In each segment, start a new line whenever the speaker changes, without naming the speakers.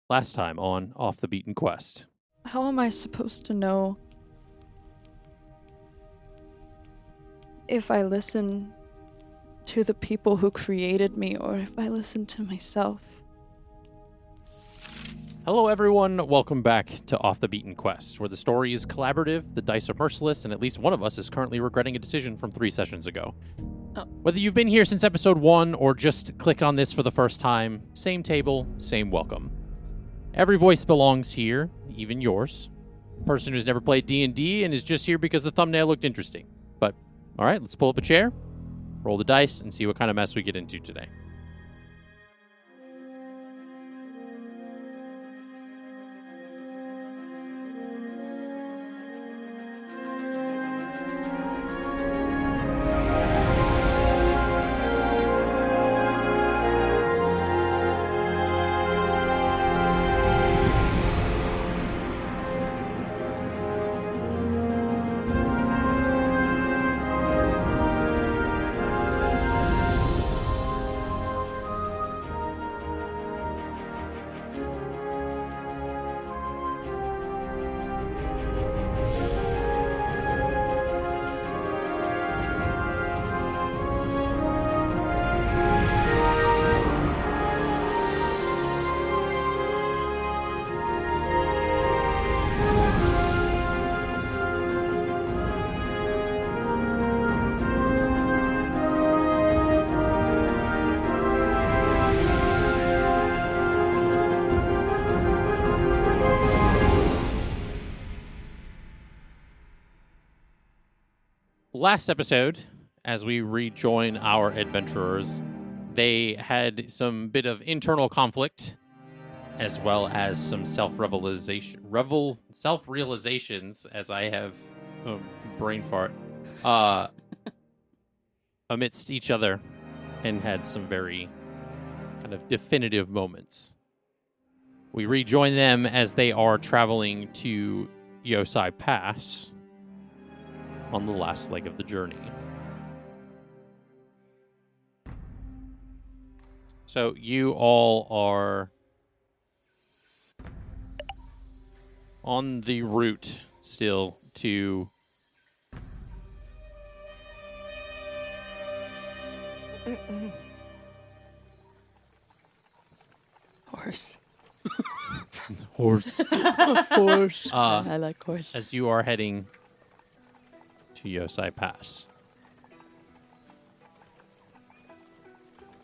Last time on Off the Beaten Quest.
How am I supposed to know if I listen to the people who created me or if I listen to myself?
Hello everyone, welcome back to Off the Beaten Quest, where the story is collaborative, the dice are merciless, and at least one of us is currently regretting a decision from 3 sessions ago. Whether you've been here since episode 1 or just clicked on this for the first time, same table, same welcome. Every voice belongs here, even yours. Person who's never played D&D and is just here because the thumbnail looked interesting. But, alright, let's pull up a chair, roll the dice, and see what kind of mess we get into today. Last episode, as we rejoin our adventurers, they had some bit of internal conflict, as well as some self-realizations, as I have brain fart, amidst each other, and had some very kind of definitive moments. We rejoin them as they are traveling to Yosai Pass on the last leg of the journey. So you all are on the route still to
Horse.
Horse.
Horse. I like horse.
As you are heading to Yosai Pass.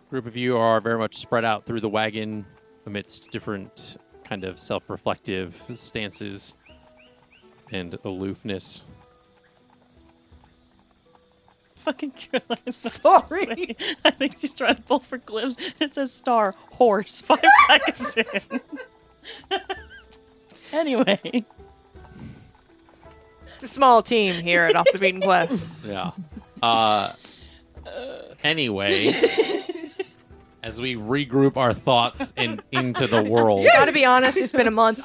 Group of you are very much spread out through the wagon amidst different kind of self-reflective stances and aloofness.
Fucking Caroline's sorry. I think she's trying to pull for clips. It says star horse 5 seconds in. Anyway.
It's a small team here at Off the Beaten Quest.
Yeah. Anyway, as we regroup our thoughts and into the world.
Gotta be honest, it's been a month.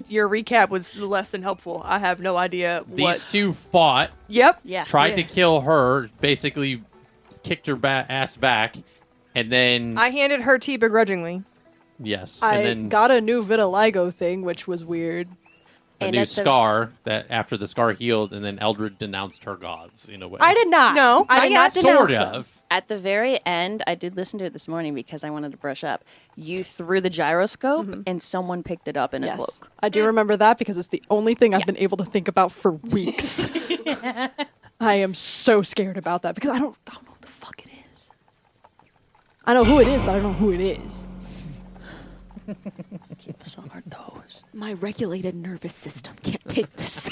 Your recap was less than helpful. I have no idea what.
These two fought.
Yep.
Yeah.
Tried to kill her, basically kicked her ass back, and then...
I handed her tea begrudgingly.
Yes.
I
and then
got a new vitiligo thing, which was weird.
a new scar that after the scar healed, and then Eldred denounced her gods in a way.
I did not.
No,
I did not
Sort
denounce them.
of.
At the very end, I did listen to it this morning because I wanted to brush up. You threw the gyroscope and someone picked it up in a
Yes,
cloak.
I do remember that because it's the only thing I've been able to think about for weeks. I am so scared about that because I don't know what the fuck it is. I know who it is, but I don't know who it is.
Keep us on our toes.
My regulated nervous system can't take this.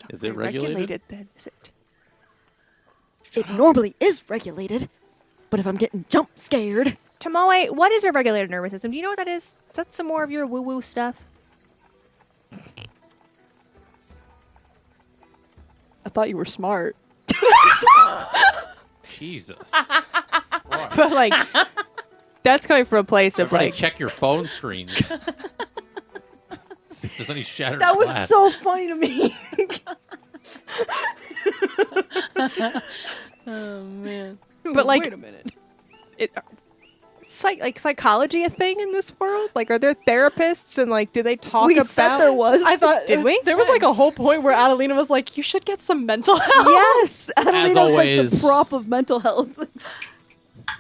Is it regulated?
Then is it?
It normally is regulated, but if I'm getting jump scared,
Tomoé, what is a regulated nervous system? Do you know what that is? Is that some more of your woo-woo stuff?
I thought you were smart.
Jesus.
But like, that's coming from a place of
Everybody
like.
check your phone screens. See if there's any shattered
that was
glass.
so funny to me.
Oh, man.
But like,
Wait a minute.
psychology a thing in this world? Like, are there therapists and like, do they talk
We
about?
said there was.
I thought,
Did we?
There was like a whole point where Adalina was like, "You should get some mental health."
Yes, Adalina's like
always.
the prop of mental health.
I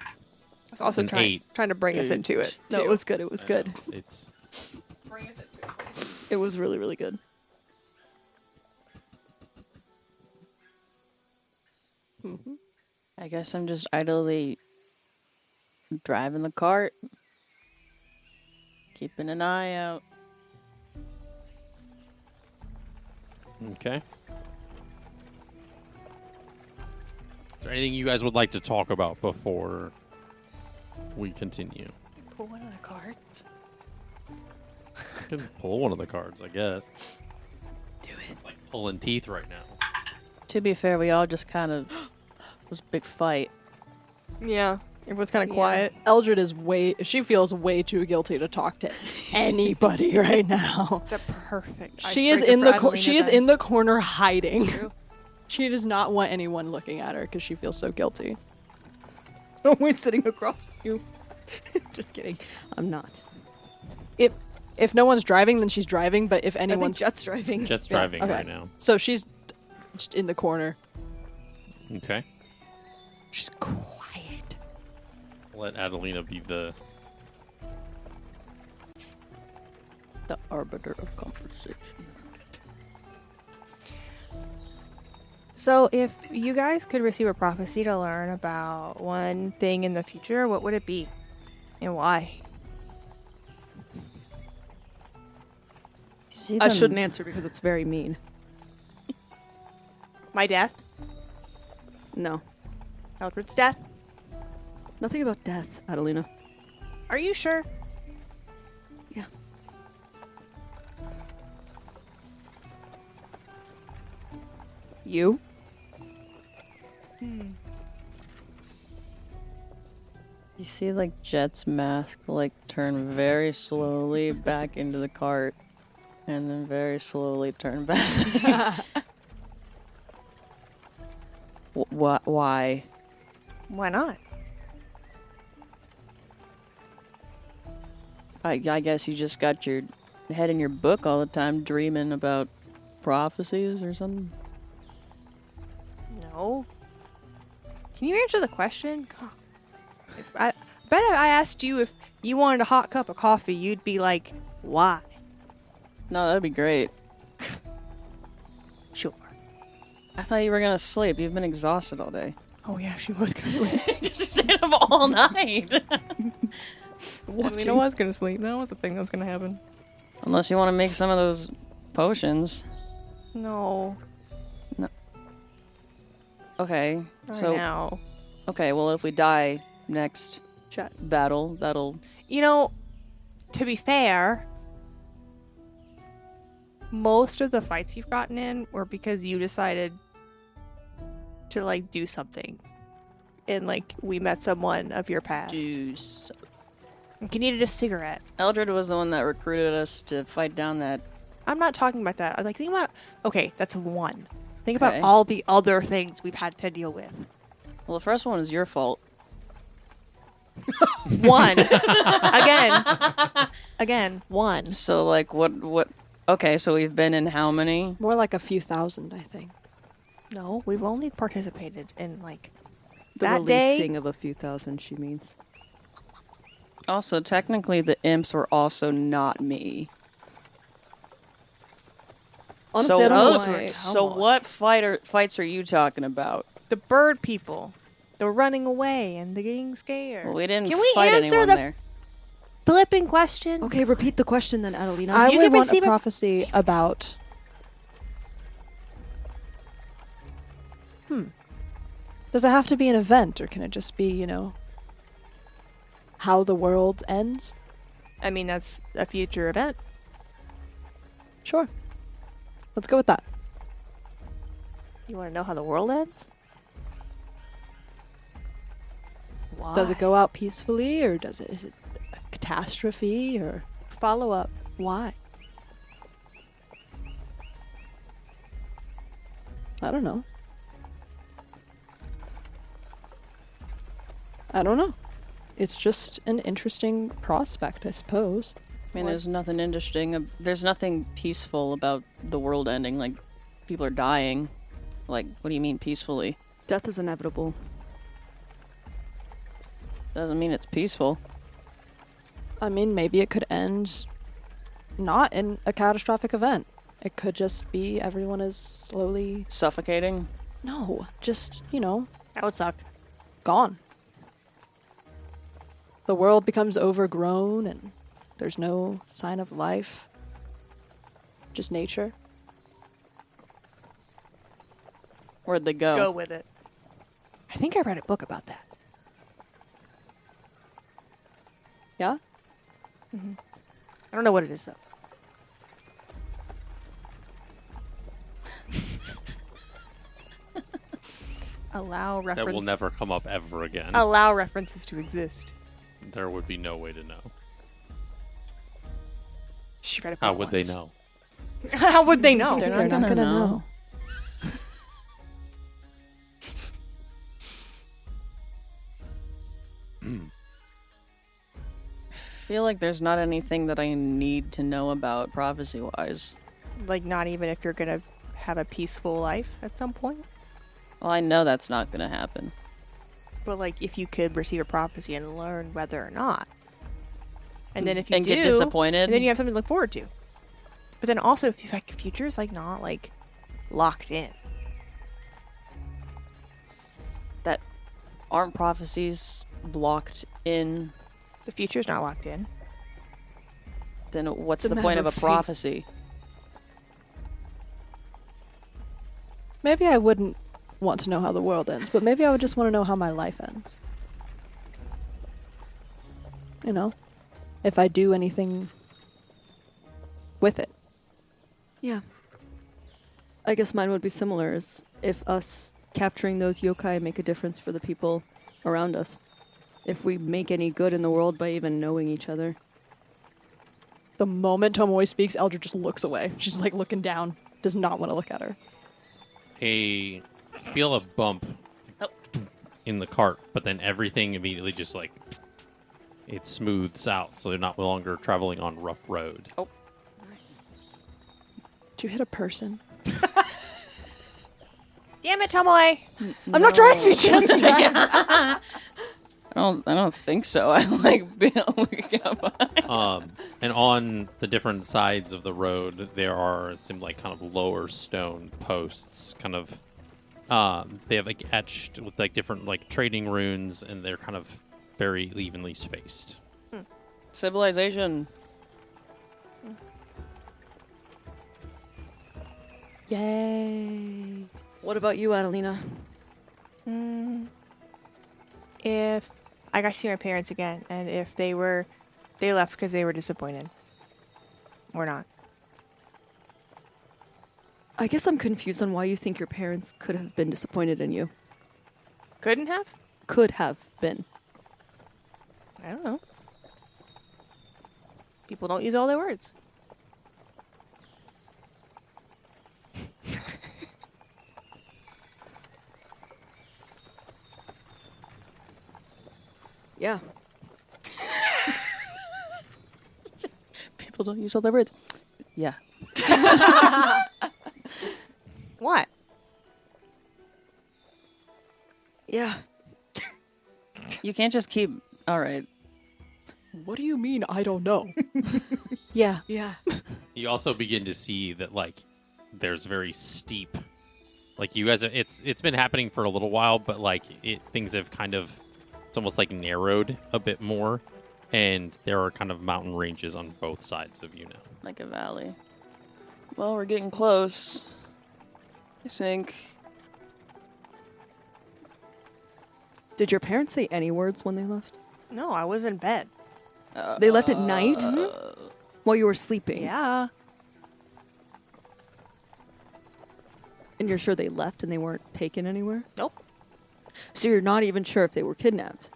was also
An
trying
8.
to bring us into it.
No, it was good. It was good.
It's
It was really, really good.
I guess I'm just idly driving the cart, keeping an eye out.
okay. Is there anything you guys would like to talk about before we continue?
Pull one of the cards.
You can pull one of the cards, I guess. Do it. Like pulling teeth right now.
To be fair, we all just kind of was a big fight.
Yeah, everyone's kind of quiet.
Eldred is she feels way too guilty to talk to anybody right now.
It's a perfect.
She is in the corner hiding. She does not want anyone looking at her because she feels so guilty.
We're sitting across from you. Just kidding. I'm not.
If no one's driving, then she's driving. But if
I think
anyone's
Jett's driving.
Jet's
Yeah,
driving
okay.
right now.
so she's just in the corner.
Okay.
She's quiet.
Let Adalina be the...
The arbiter of conversation.
So, if you guys could receive a prophecy to learn about one thing in the future, what would it be, and why?
See
I
them-
shouldn't answer because it's very mean.
My death,
No.
Eldred's death.
Nothing about death, Adalina.
Are you sure?
Yeah. You?
You see, like, Jet's mask, like, turn very slowly back into the cart, and then very slowly turn back. Why?
Why not?
I guess you just got your head in your book all the time, dreaming about prophecies or something.
No. Can you answer the question? God. I bet if I asked you if you wanted a hot cup of coffee, you'd be like, why?
No, that'd be great.
Sure.
I thought you were gonna sleep. You've been exhausted all day.
Oh yeah, she was gonna sleep.
She stayed up all night.
I mean, I was gonna sleep. That was the thing that was gonna happen.
Unless you want to make some of those potions.
No.
Okay, so
now.
okay. Well, if we die next battle, that'll.
You know, to be fair, most of the fights you've gotten in were because you decided to like do something, and like we met someone of your past. Like, you needed a cigarette.
Eldred was the one that recruited us to fight down that.
I'm not talking about that. I like think about. Okay, that's one. Think
Okay.
about all the other things we've had to deal with.
Well, the first one is your fault.
One. Again, one.
So, like, what? Okay, so we've been in how many?
More like a few thousand, I think.
No, we've only participated in like
The
that day.
releasing of a few thousand, she means.
Also, technically, the imps were also not me.
Honestly, I don't know
what-
why.
So what fights are you talking about?
The bird people. They're running away and they're getting scared.
Well, we didn't
Can we
fight
answer
anyone
the
there.
flipping question?
Okay, repeat the question then, Adalina.
I
You
would
can
want a
receive a-
prophecy about. Does it have to be an event, or can it just be, how the world ends?
I mean, that's a future event.
Sure. Let's go with that.
You want to know how the world ends? Why?
Does it go out peacefully, or is it a catastrophe, or
Follow up.
why? I don't know. It's just an interesting prospect, I suppose.
I mean, there's nothing interesting. There's nothing peaceful about the world ending. Like, people are dying. Like, what do you mean peacefully?
Death is inevitable.
Doesn't mean it's peaceful.
I mean, maybe it could end not in a catastrophic event. It could just be everyone is slowly...
Suffocating?
No, just, you know...
That would suck.
Gone. The world becomes overgrown and there's no sign of life. Just nature.
Where'd they go?
Go with it.
I think I read a book about that. Yeah?
I don't know what it is, though. Allow reference.
That will never come up ever again.
Allow references to exist.
There would be no way to know.
She read a book
How would they
once.
know?
How would they know?
They're
They're not gonna know.
I feel like there's not anything that I need to know about prophecy-wise.
Like, not even if you're gonna have a peaceful life at some point.
Well, I know that's not gonna happen.
But, like, if you could receive a prophecy and learn whether or not. And then if you
And
do,
get disappointed.
and then you have something to look forward to. But then also, if you like, future is, like, not, like, locked in.
That aren't prophecies blocked in.
The future's not locked in.
Then what's
It's a
the point
matter
of a
of fate.
prophecy?
Maybe I wouldn't want to know how the world ends, but maybe I would just want to know how my life ends. You know? If I do anything with it.
Yeah. I guess mine would be similar, as if us capturing those yokai make a difference for the people around us. If we make any good in the world by even knowing each other.
The moment Tomoé speaks, Eldred just looks away. She's like looking down, does not want to look at her.
Feel a bump in the cart, but then everything immediately just like it smooths out, so they're not no longer traveling on rough road.
Oh,
Did you hit a person?
Damn it, Tomoé!
I'm not trying to be just
I don't think so. I like being looking up.
And on the different sides of the road, there are seem like kind of lower stone posts, kind of. They have like etched with like different like trading runes, and they're kind of very evenly spaced.
Civilization.
Yay.
What about you, Adalina?
If I got to see my parents again, and if they left because they were disappointed. Or not.
I guess I'm confused on why you think your parents could have been disappointed in you.
Couldn't have?
Could have been.
I don't know. People don't use all their words.
Yeah.
People don't use all their words. Yeah.
What?
Yeah.
You can't just keep. All right.
What do you mean I don't know? Yeah.
Yeah.
You also begin to see that like there's very steep, like you guys. It's been happening for a little while, but like things have kind of. It's almost like narrowed a bit more, and there are kind of mountain ranges on both sides of you now.
Like a valley. Well, we're getting close. I think.
Did your parents say any words when they left?
No, I was in bed.
They left at night? While you were sleeping?
Yeah.
And you're sure they left and they weren't taken anywhere?
Nope.
So you're not even sure if they were kidnapped?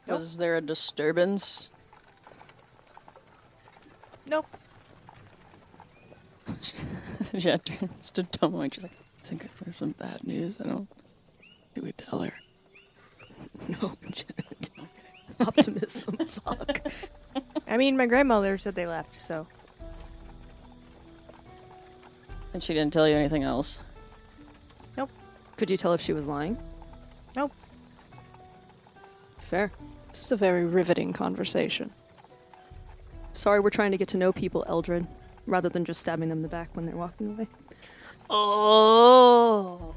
Was there a disturbance?
Nope.
Jett turns to Tomoé and she's like, I think there's some bad news. I don't. Do we tell her?
No, Jett. Optimism. Fuck.
I mean, my grandmother said they left, so.
And she didn't tell you anything else?
Could you tell if she was lying?
Nope.
Fair.
This is a very riveting conversation.
Sorry, we're trying to get to know people, Eldred, rather than just stabbing them in the back when they're walking away.
Oh.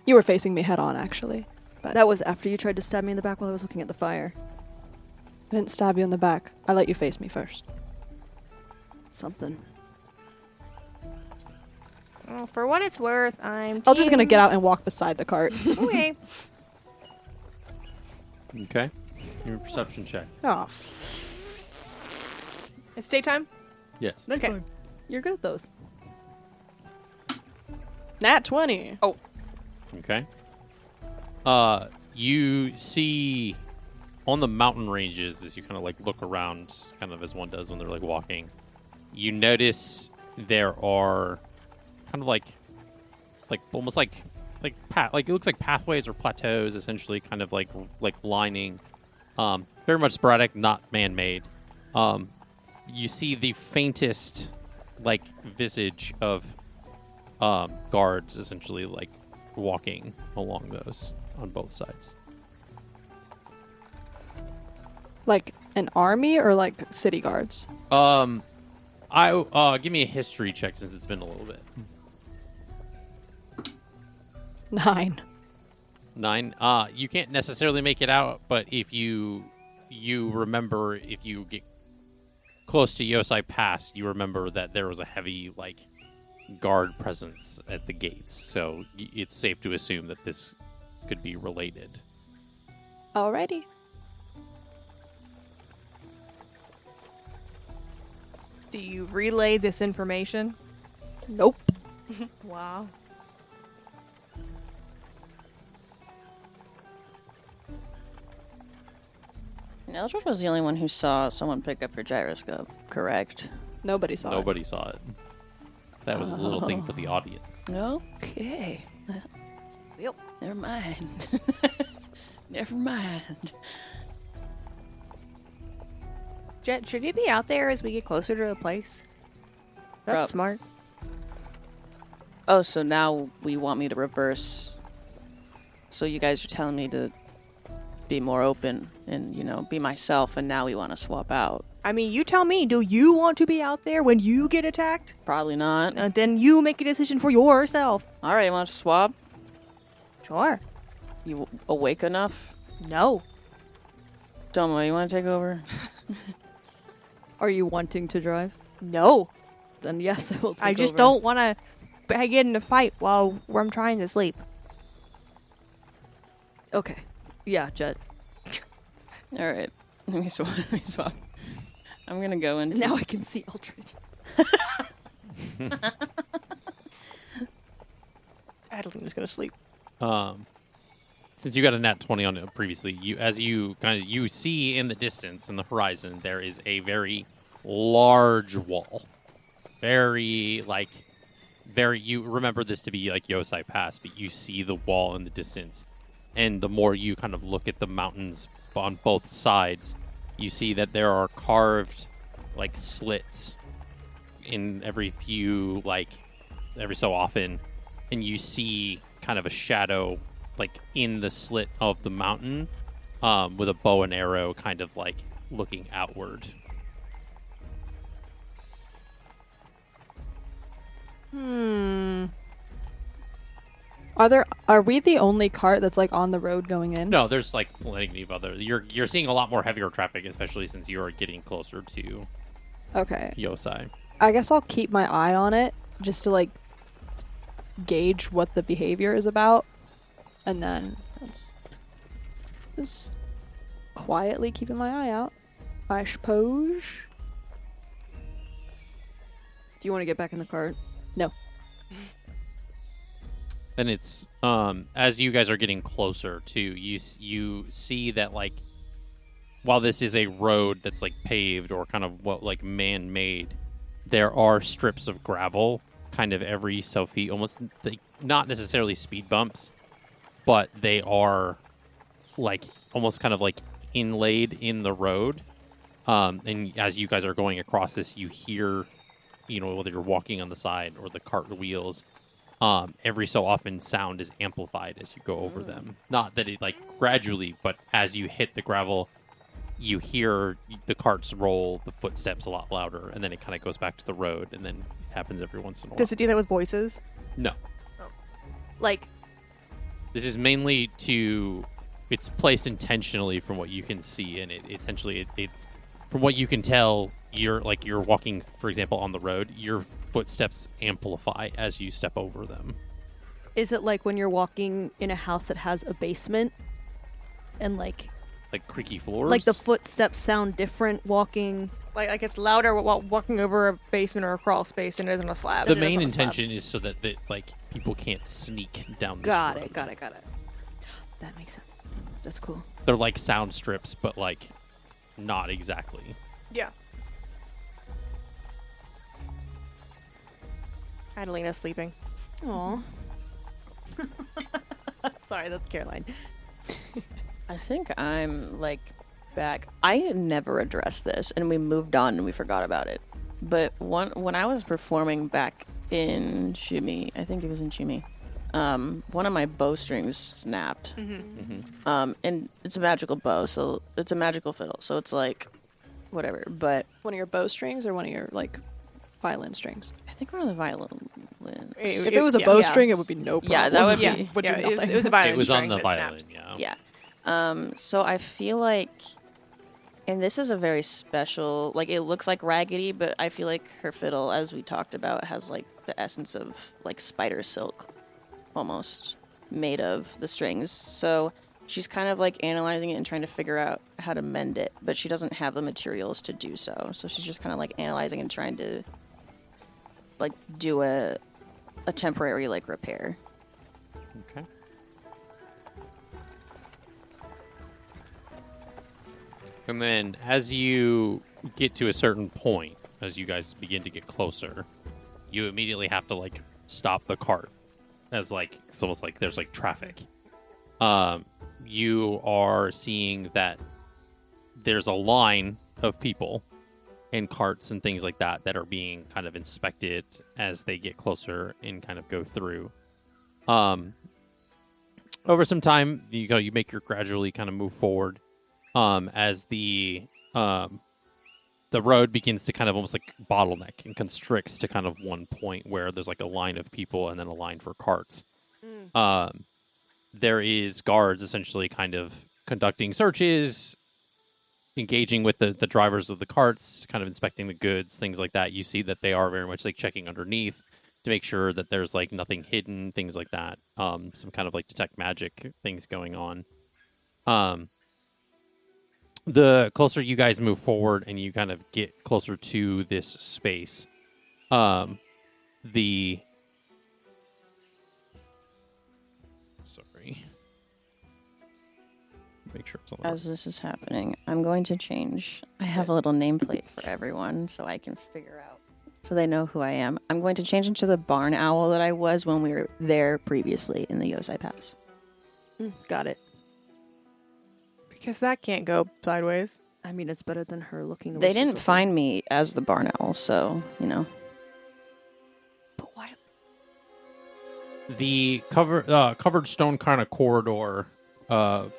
You were facing me head on, actually.
But that was after you tried to stab me in the back while I was looking at the fire.
I didn't stab you in the back. I let you face me first.
Something.
Well, for what it's worth, I'm
Eldred's gonna get out and walk beside the cart.
Okay.
Okay. Your perception check.
Oh,
It's daytime?
Yes.
Okay.
You're good at those.
nat 20.
Okay. You see on the mountain ranges as you kind of like look around, kind of as one does when they're like walking, you notice there are kind of like almost like it looks like pathways or plateaus, essentially, kind of like lining, very much sporadic, not man-made. You see the faintest like visage of guards, essentially, like walking along those on both sides.
Like an army or like city guards?
I give me a history check since it's been a little bit.
9.
9. You can't necessarily make it out, but if you remember, if you get close to Yosai Pass, you remember that there was a heavy like guard presence at the gates. So it's safe to assume that this could be related.
Alrighty.
Do you relay this information?
Nope.
Wow.
Eldred was the only one who saw someone pick up her gyroscope, correct?
Nobody saw it.
Nobody saw it. That was a little thing for the audience.
Okay. Well, never mind. Never mind.
Jett, should you be out there as we get closer to a place? That's
Prob-
smart.
Oh, so now we want me to reverse. So you guys are telling me to be more open and, be myself, and now we want to swap out.
I mean, you tell me, do you want to be out there when you get attacked?
Probably not.
Then you make a decision for yourself.
All right, want to swap?
Sure.
You awake enough?
No.
Tomoé, you want to take over?
Are you wanting to drive?
No.
Then yes, I will take
I just
over.
don't want to get in a fight while I'm trying to sleep.
Okay. Yeah, Jett.
All right. Let me swap. I'm going to go into...
Now I can see Eldred.
Adalina's going to sleep.
Since you got a nat 20 on it previously, you see in the distance, in the horizon, there is a very large wall. You remember this to be like Yosai Pass, but you see the wall in the distance. And the more you kind of look at the mountains on both sides, you see that there are carved like slits in every so often, and you see kind of a shadow like in the slit of the mountain, with a bow and arrow kind of like looking outward.
Are we the only cart that's like on the road going in?
No, there's like plenty of other. You're seeing a lot more heavier traffic, especially since you are getting closer to
Okay.
Yosai.
I guess I'll keep my eye on it just to like gauge what the behavior is about, and then just quietly keeping my eye out, I suppose.
Do you want to get back in the cart?
No.
And it's as you guys are getting closer to, you see that like while this is a road that's like paved or kind of like man-made, there are strips of gravel kind of every so feet, almost not necessarily speed bumps, but they are like almost kind of like inlaid in the road. And as you guys are going across this, you hear, whether you're walking on the side or the cart wheels, every so often sound is amplified as you go over them. Not that it like gradually, but as you hit the gravel, you hear the carts roll, the footsteps a lot louder, and then it kind of goes back to the road, and then it happens every once in a while.
Does it do that with voices?
No.
Like,
This is mainly it's placed intentionally from what you can see, and it's from what you can tell, you're walking, for example, on the road, your footsteps amplify as you step over them.
is it like when you're walking in a house that has a basement and like
creaky floors?
like the footsteps sound different walking?
Like it's louder while walking over a basement or a crawl space than it is on a slab.
The main intention is so that people can't sneak down this
Got
road.
it. That makes sense. That's cool.
They're like sound strips, but like not exactly.
Yeah. Adalina's sleeping.
Aw. Sorry, that's Caroline.
I think I'm like back. I never addressed this, and we moved on and we forgot about it. But when I was performing back in Shimmy, I think it was in Shimmy, one of my bowstrings snapped. And it's a magical bow, so it's a magical fiddle. So it's like, whatever. But
One of your bow strings or one of your like violin strings?
I think we're on the violin.
If it was a bowstring, it would be no problem.
Yeah, that would
Yeah,
be.
Would do
it
nothing.
was a violin
It was on
string
the
that
violin,
snapped.
yeah.
Yeah. So I feel like, and this is a very special, like it looks like raggedy, but I feel like her fiddle, as we talked about, has like the essence of like spider silk almost made of the strings. So she's kind of like analyzing it and trying to figure out how to mend it, but she doesn't have the materials to do so. So she's just kind of like analyzing and trying to like do a temporary like repair.
Okay. And then as you get to a certain point, as you guys begin to get closer, you immediately have to like stop the cart as like it's almost like there's like traffic. You are seeing that there's a line of people and carts and things like that that are being kind of inspected as they get closer and kind of go through. Over some time, you make your gradually kind of move forward as the road begins to kind of almost like bottleneck and constricts to kind of one point where there's like a line of people and then a line for carts. There is guards essentially kind of conducting searches, engaging with the drivers of the carts, kind of inspecting the goods, things like that. You see that they are very much like checking underneath to make sure that there's like nothing hidden, things like that. Some kind of like detect magic things going on. The closer you guys move forward and you kind of get closer to this space, make sure it's on the
As this is happening, I'm going to change. I have a little nameplate for everyone so I can figure out, so they know who I am. I'm going to change into the barn owl that I was when we were there previously in the Yosai Pass.
Got it.
Because that can't go sideways.
I mean, it's better than her looking the way
They
she's
didn't
looking.
find me as the barn owl, so, you know.
But why?
The covered stone kind of corridor of...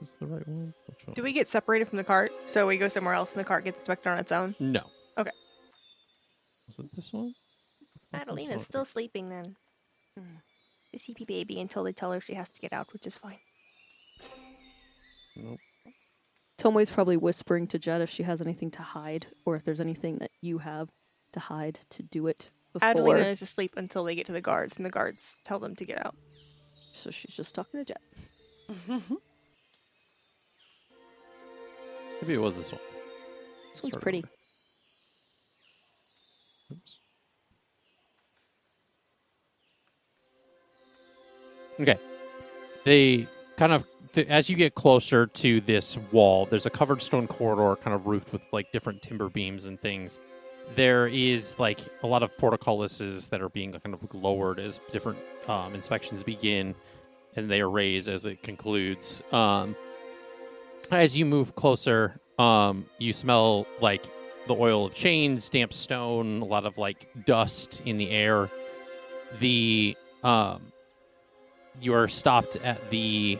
Is this the right one? Which one?
Do we get separated from the cart? So we go somewhere else and the cart gets inspected on its own?
No.
Okay.
Was it this one?
Adalina's still sleeping then. The CP baby until they tell her she has to get out, which is fine.
Nope.
Tomoé's probably whispering to Jett if she has anything to hide, or if there's anything that you have to hide to do it before.
Adalina is asleep until they get to the guards, and the guards tell them to get out.
So she's just talking to Jett.
Maybe it was this one.
This one's
Start
pretty.
over. Oops. Okay. They kind of, as you get closer to this wall, there's a covered stone corridor kind of roofed with like different timber beams and things. There is like a lot of portcullises that are being kind of lowered as different inspections begin. and they raise as it concludes. As you move closer, you smell like the oil of chains, damp stone, a lot of like dust in the air. You are stopped at the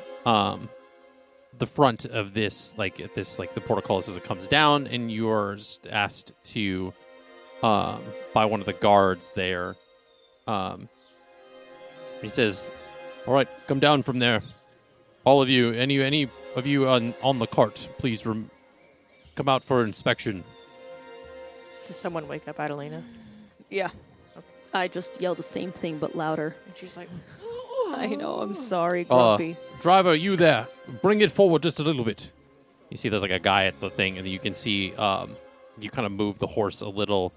front of this, like the portcullis as it comes down, and you are asked to by one of the guards there. He says, "All right, come down from there, all of you. Any of you on the cart, please come out for inspection."
Did someone wake up Adalina?
Yeah. I just yell the same thing but louder.
And she's like,
I know, I'm sorry, Grumpy.
Driver, you there? Bring it forward just a little bit. You see there's like a guy at the thing, and you can see you kind of move the horse a little,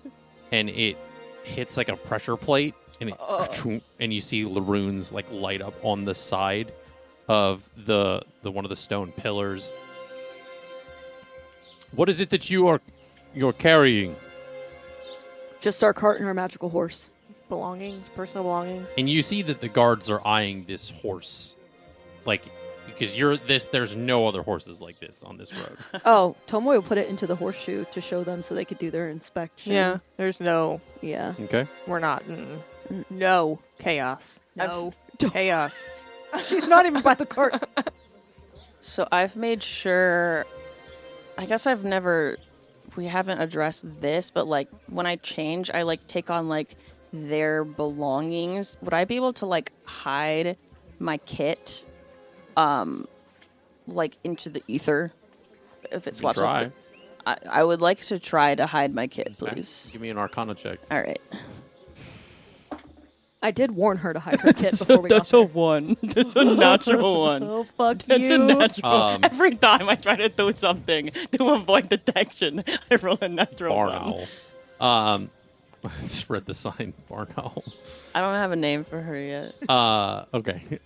and it hits like a pressure plate, and and you see the runes like light up on the side of the one of the stone pillars. What is it that you're carrying?
Just our cart and our magical horse.
belongings, personal belongings.
And you see that the guards are eyeing this horse, like, because there's no other horses like this on this road.
Oh, Tomoé will put it into the horseshoe to show them so they could do their inspection.
Yeah, there's no.
Yeah.
Okay.
We're not. No chaos. No chaos.
She's not even by the cart.
So I've made sure. I guess we haven't addressed this, but like when I change, I like take on like their belongings. Would I be able to like hide my kit, like into the ether if it swaps
Try.
up? I would like to try to hide my kit, please.
Give me an Arcana check.
All right.
I did warn her to hide her kit before we got
That's a 1. That's a natural 1.
Oh, fuck
That's
you.
a natural. Every time I try to do something to avoid detection, I roll a natural
Barn
1.
Owl. Just read the sign. Barn Owl.
I don't have a name for her yet.
Okay.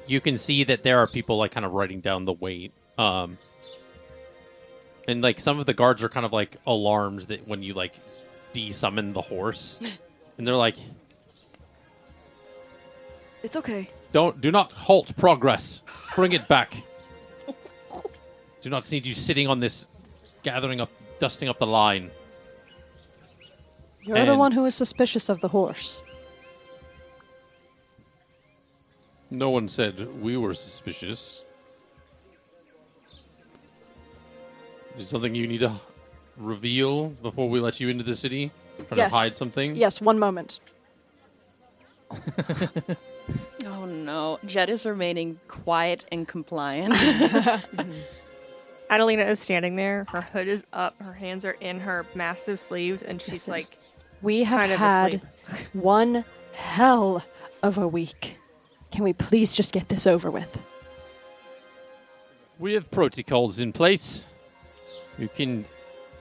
You can see that there are people like kind of writing down the weight. And like some of the guards are kind of like alarmed that when you like de-summon the horse, and they're like,
It's okay.
do not halt progress. Bring it back. Do not need you sitting on this, dusting up the line.
You're the
And-
one who is suspicious of the horse.
No one said we were suspicious. Is something you need to reveal before we let you into the city? Trying
Yes.
to hide something?
Yes, one moment.
Oh no. Jett is remaining quiet and compliant.
Adalina is standing there. Her hood is up. Her hands are in her massive sleeves, and she's
Listen.
like,
We have
kind of
had
asleep.
one hell of a week. Can we please just get this over with?
We have protocols in place. You can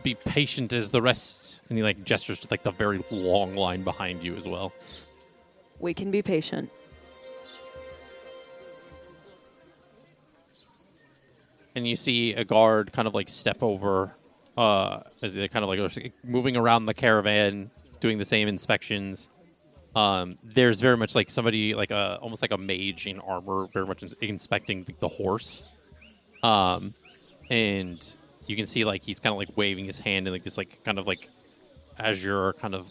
be patient as the rest. And he like gestures to like the very long line behind you as well.
We can be patient.
And you see a guard kind of like step over as they kind of like moving around the caravan, doing the same inspections. There's very much like somebody like almost like a mage in armor, very much inspecting the horse. And you can see like he's kind of like waving his hand, and like this like kind of like azure kind of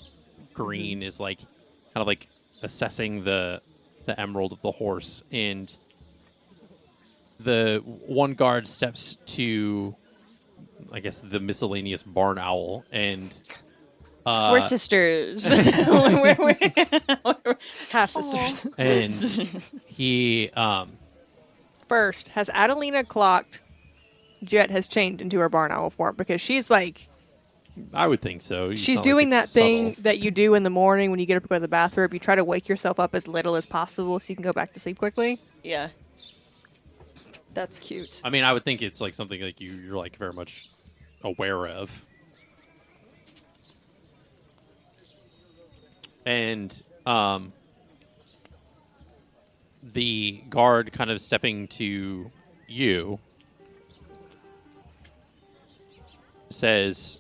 green is like kind of like assessing the emerald of the horse. And the one guard steps to, I guess, the miscellaneous barn owl, and
We're sisters.
Half sisters.
and he
first, has Adalina clocked Jett has changed into her barn owl form? Because she's like,
I would think so. It's
she's
not like
doing
it's
that thing
subtle.
that you do in the morning when you get up to go to the bathroom. You try to wake yourself up as little as possible so you can go back to sleep quickly.
Yeah.
That's cute.
I mean, I would think it's like something like you're like very much aware of. And the guard kind of stepping to you says,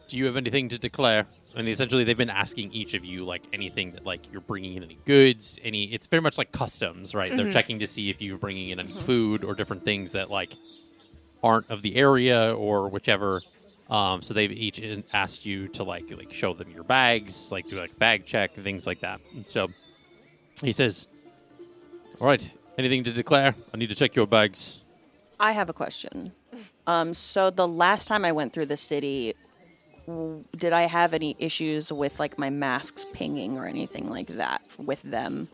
"Do you have anything to declare?" And essentially, they've been asking each of you, like, anything that, like, you're bringing in any goods, it's very much like customs, right? They're checking to see if you're bringing in any food or different things that, like, aren't of the area or whichever. So they've each asked you to, like show them your bags, like, do, like, bag check, things like that. And so he says, all right, anything to declare? I need to check your bags.
I have a question. So the last time I went through the city, did I have any issues with, like, my masks pinging or anything like that with them?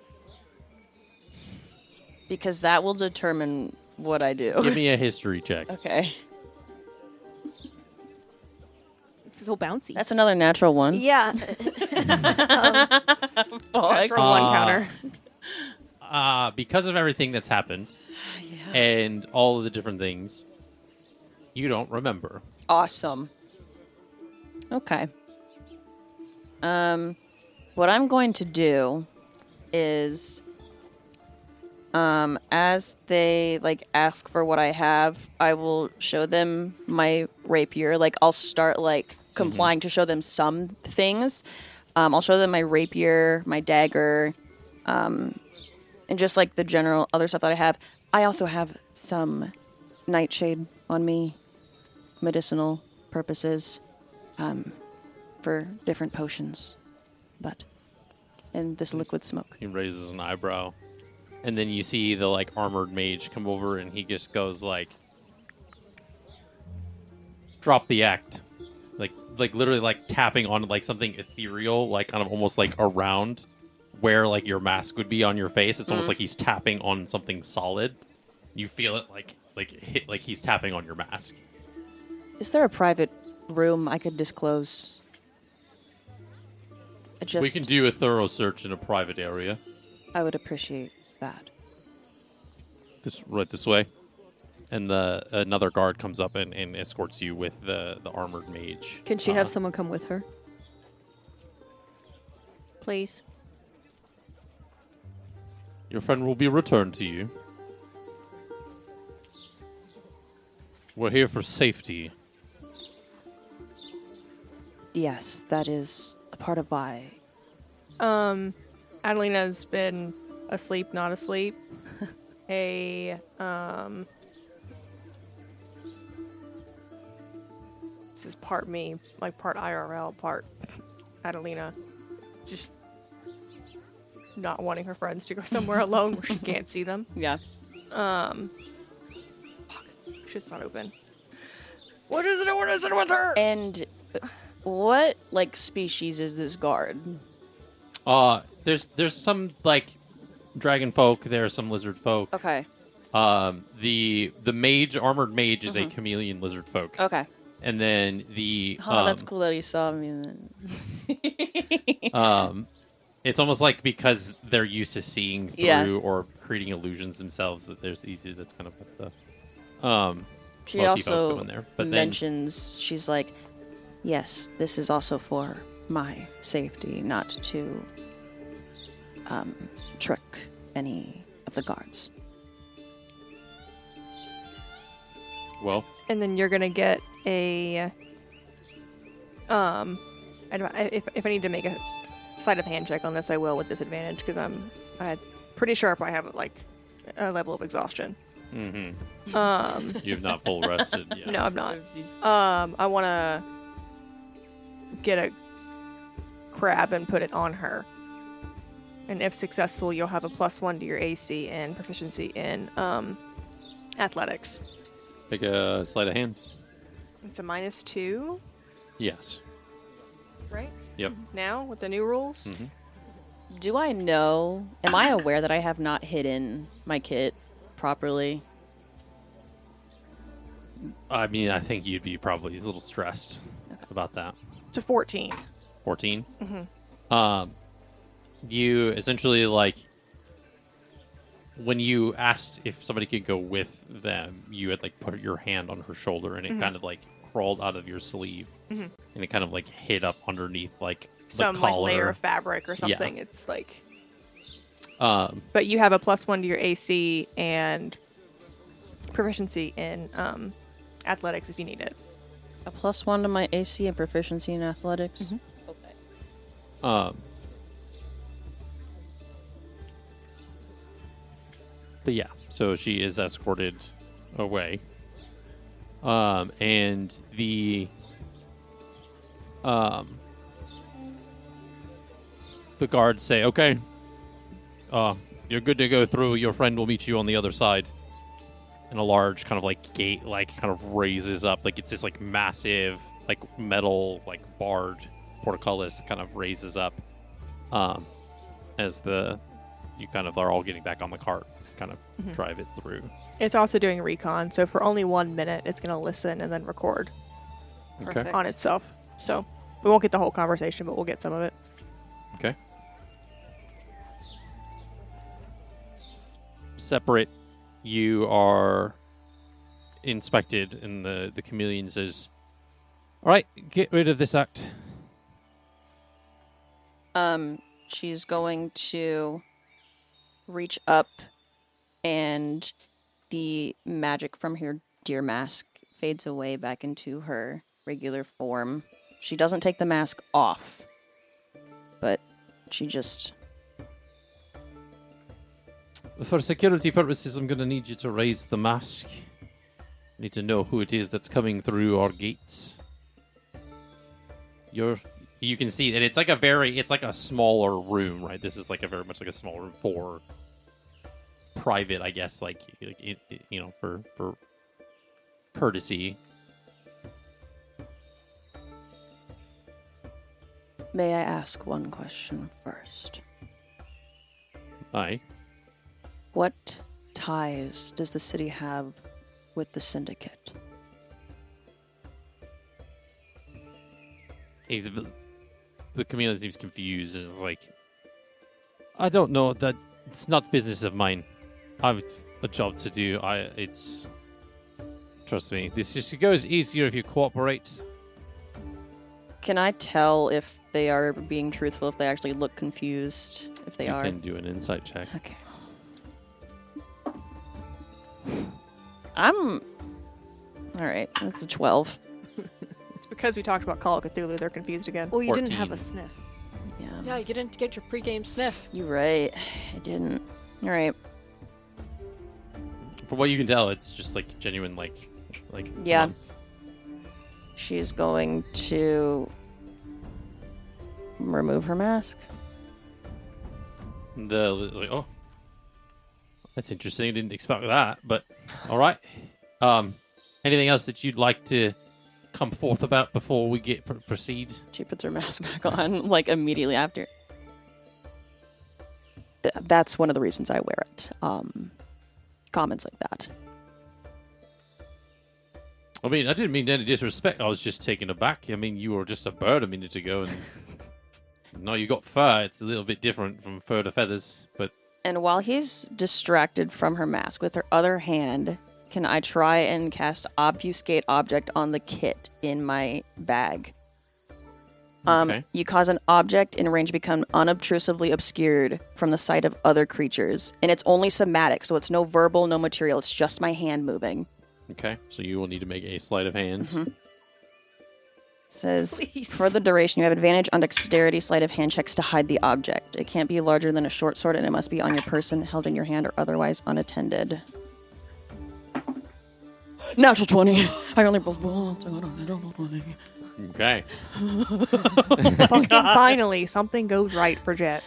Because that will determine what I do.
Give me a history check.
Okay.
It's so bouncy.
That's another natural one.
Yeah.
For one counter.
Because of everything that's happened and all of the different things, you don't remember.
Awesome. Okay. What I'm going to do is, as they, like, ask for what I have, I will show them my rapier. Like, I'll start, like, complying to show them some things. I'll show them my rapier, my dagger, and just, like, the general other stuff that I have. I also have some nightshade on me, medicinal purposes, for different potions, and this liquid smoke.
He raises an eyebrow, and then you see the, like, armored mage come over, and he just goes, like, drop the act. Like literally, like, tapping on, like, something ethereal, like, kind of almost, like, around where, like, your mask would be on your face. It's almost like he's tapping on something solid. You feel it, like hit, like he's tapping on your mask.
Is there a private room I could disclose?
We can do a thorough search in a private area.
I would appreciate that.
Right this way. And another guard comes up and escorts you with the armored mage.
Can she have someone come with her?
Please.
Your friend will be returned to you. We're here for safety.
Yes, that is a part of why.
Adalina's been asleep, not asleep. This is part me, like part IRL, part Adalina. Just not wanting her friends to go somewhere alone where she can't see them.
Yeah.
Fuck. Shit's not open. What is it I want to sit with her?
And what, like, species is this guard?
There's some, like, dragon folk. There's some lizard folk.
Okay.
The mage, armored mage, is a chameleon lizard folk.
Okay.
And then the
that's cool that he saw me then.
It's almost like because they're used to seeing through or creating illusions themselves that there's easy. That's kind of what the
she
motif I was
also
going there. But
mentions she's like, yes, this is also for my safety, not to trick any of the guards.
Well,
And then you're gonna get a if I need to make a sleight of hand check on this, I will with disadvantage because I'm pretty sure I have like a level of exhaustion.
mm-hmm. You've not full rested yet.
No, I'm not. I want to get a crab and put it on her, and if successful, you'll have a +1 to your AC and proficiency in athletics.
Take a sleight of hand.
It's a -2,
Yes.
right?
Yep.
Now with the new rules.
Mm-hmm.
Do I know? Am I aware that I have not hidden my kit properly?
I mean, I think you'd be probably a little stressed about that.
It's a 14.
14?
Mm-hmm.
You essentially, like, when you asked if somebody could go with them, you had, like, put your hand on her shoulder, and it kind of, like, crawled out of your sleeve. And it kind of, like, hid up underneath, like,
Some
the
like
collar.
layer of fabric or something.
Yeah.
It's like,
But
you have a +1 to your AC and proficiency in athletics if you need it.
A +1 to my AC and proficiency in athletics? Okay.
But yeah, so she is escorted away. And the guards say, okay, you're good to go through. Your friend will meet you on the other side. And a large kind of like gate, like kind of raises up. Like it's this like massive, like metal, like barred portcullis kind of raises up. As you kind of are all getting back on the cart, kind of drive it through.
It's also doing recon, so for only 1 minute, it's going to listen and then record
Okay.
on itself. So we won't get the whole conversation, but we'll get some of it.
Okay. Separate. You are inspected, and the chameleon says, all right, get rid of this act.
She's going to reach up, and the magic from her deer mask fades away back into her regular form. She doesn't take the mask off, but she just...
For security purposes, I'm going to need you to raise the mask. I need to know who it is that's coming through our gates. You can see that it's like a smaller room, right? This is like a very much like a small room for private, I guess, like you know, for courtesy.
May I ask one question first?
Aye.
What ties does the city have with the Syndicate?
The chameleon seems confused. It's like, I don't know. That it's not business of mine. I've a job to do. Trust me. This just goes easier if you cooperate.
Can I tell if they are being truthful, if they actually look confused, if they are?
You can do an insight check.
Okay. All right, that's a 12.
It's because we talked about Call of Cthulhu, they're confused again.
Well, you didn't have
14.
a sniff.
Yeah, you didn't get your pregame sniff.
You're right. I didn't. All right.
From what you can tell, it's just like genuine, like.
Yeah. She's going to remove her mask.
Oh, that's interesting. I didn't expect that, but all right. Anything else that you'd like to come forth about before we proceed?
She puts her mask back on, like, immediately after. That's one of the reasons I wear it. Comments like that.
I mean, I didn't mean any disrespect. I was just taken aback. I mean, you were just a bird a minute ago, and now you got fur. It's a little bit different from fur to feathers, but...
And while he's distracted from her mask, with her other hand, can I try and cast Obfuscate Object on the kit in my bag?
Okay.
You cause an object in range become unobtrusively obscured from the sight of other creatures. And it's only somatic, so it's no verbal, no material. It's just my hand moving.
Okay, so you will need to make a sleight of hand.
Mm-hmm. Says,
Please.
for the duration, you have advantage on dexterity sleight of hand checks to hide the object. It can't be larger than a short sword, and it must be on your person, held in your hand, or otherwise unattended. Natural 20. I only rolled once. I don't know 20.
Okay.
Fucking finally, something goes right for Jett.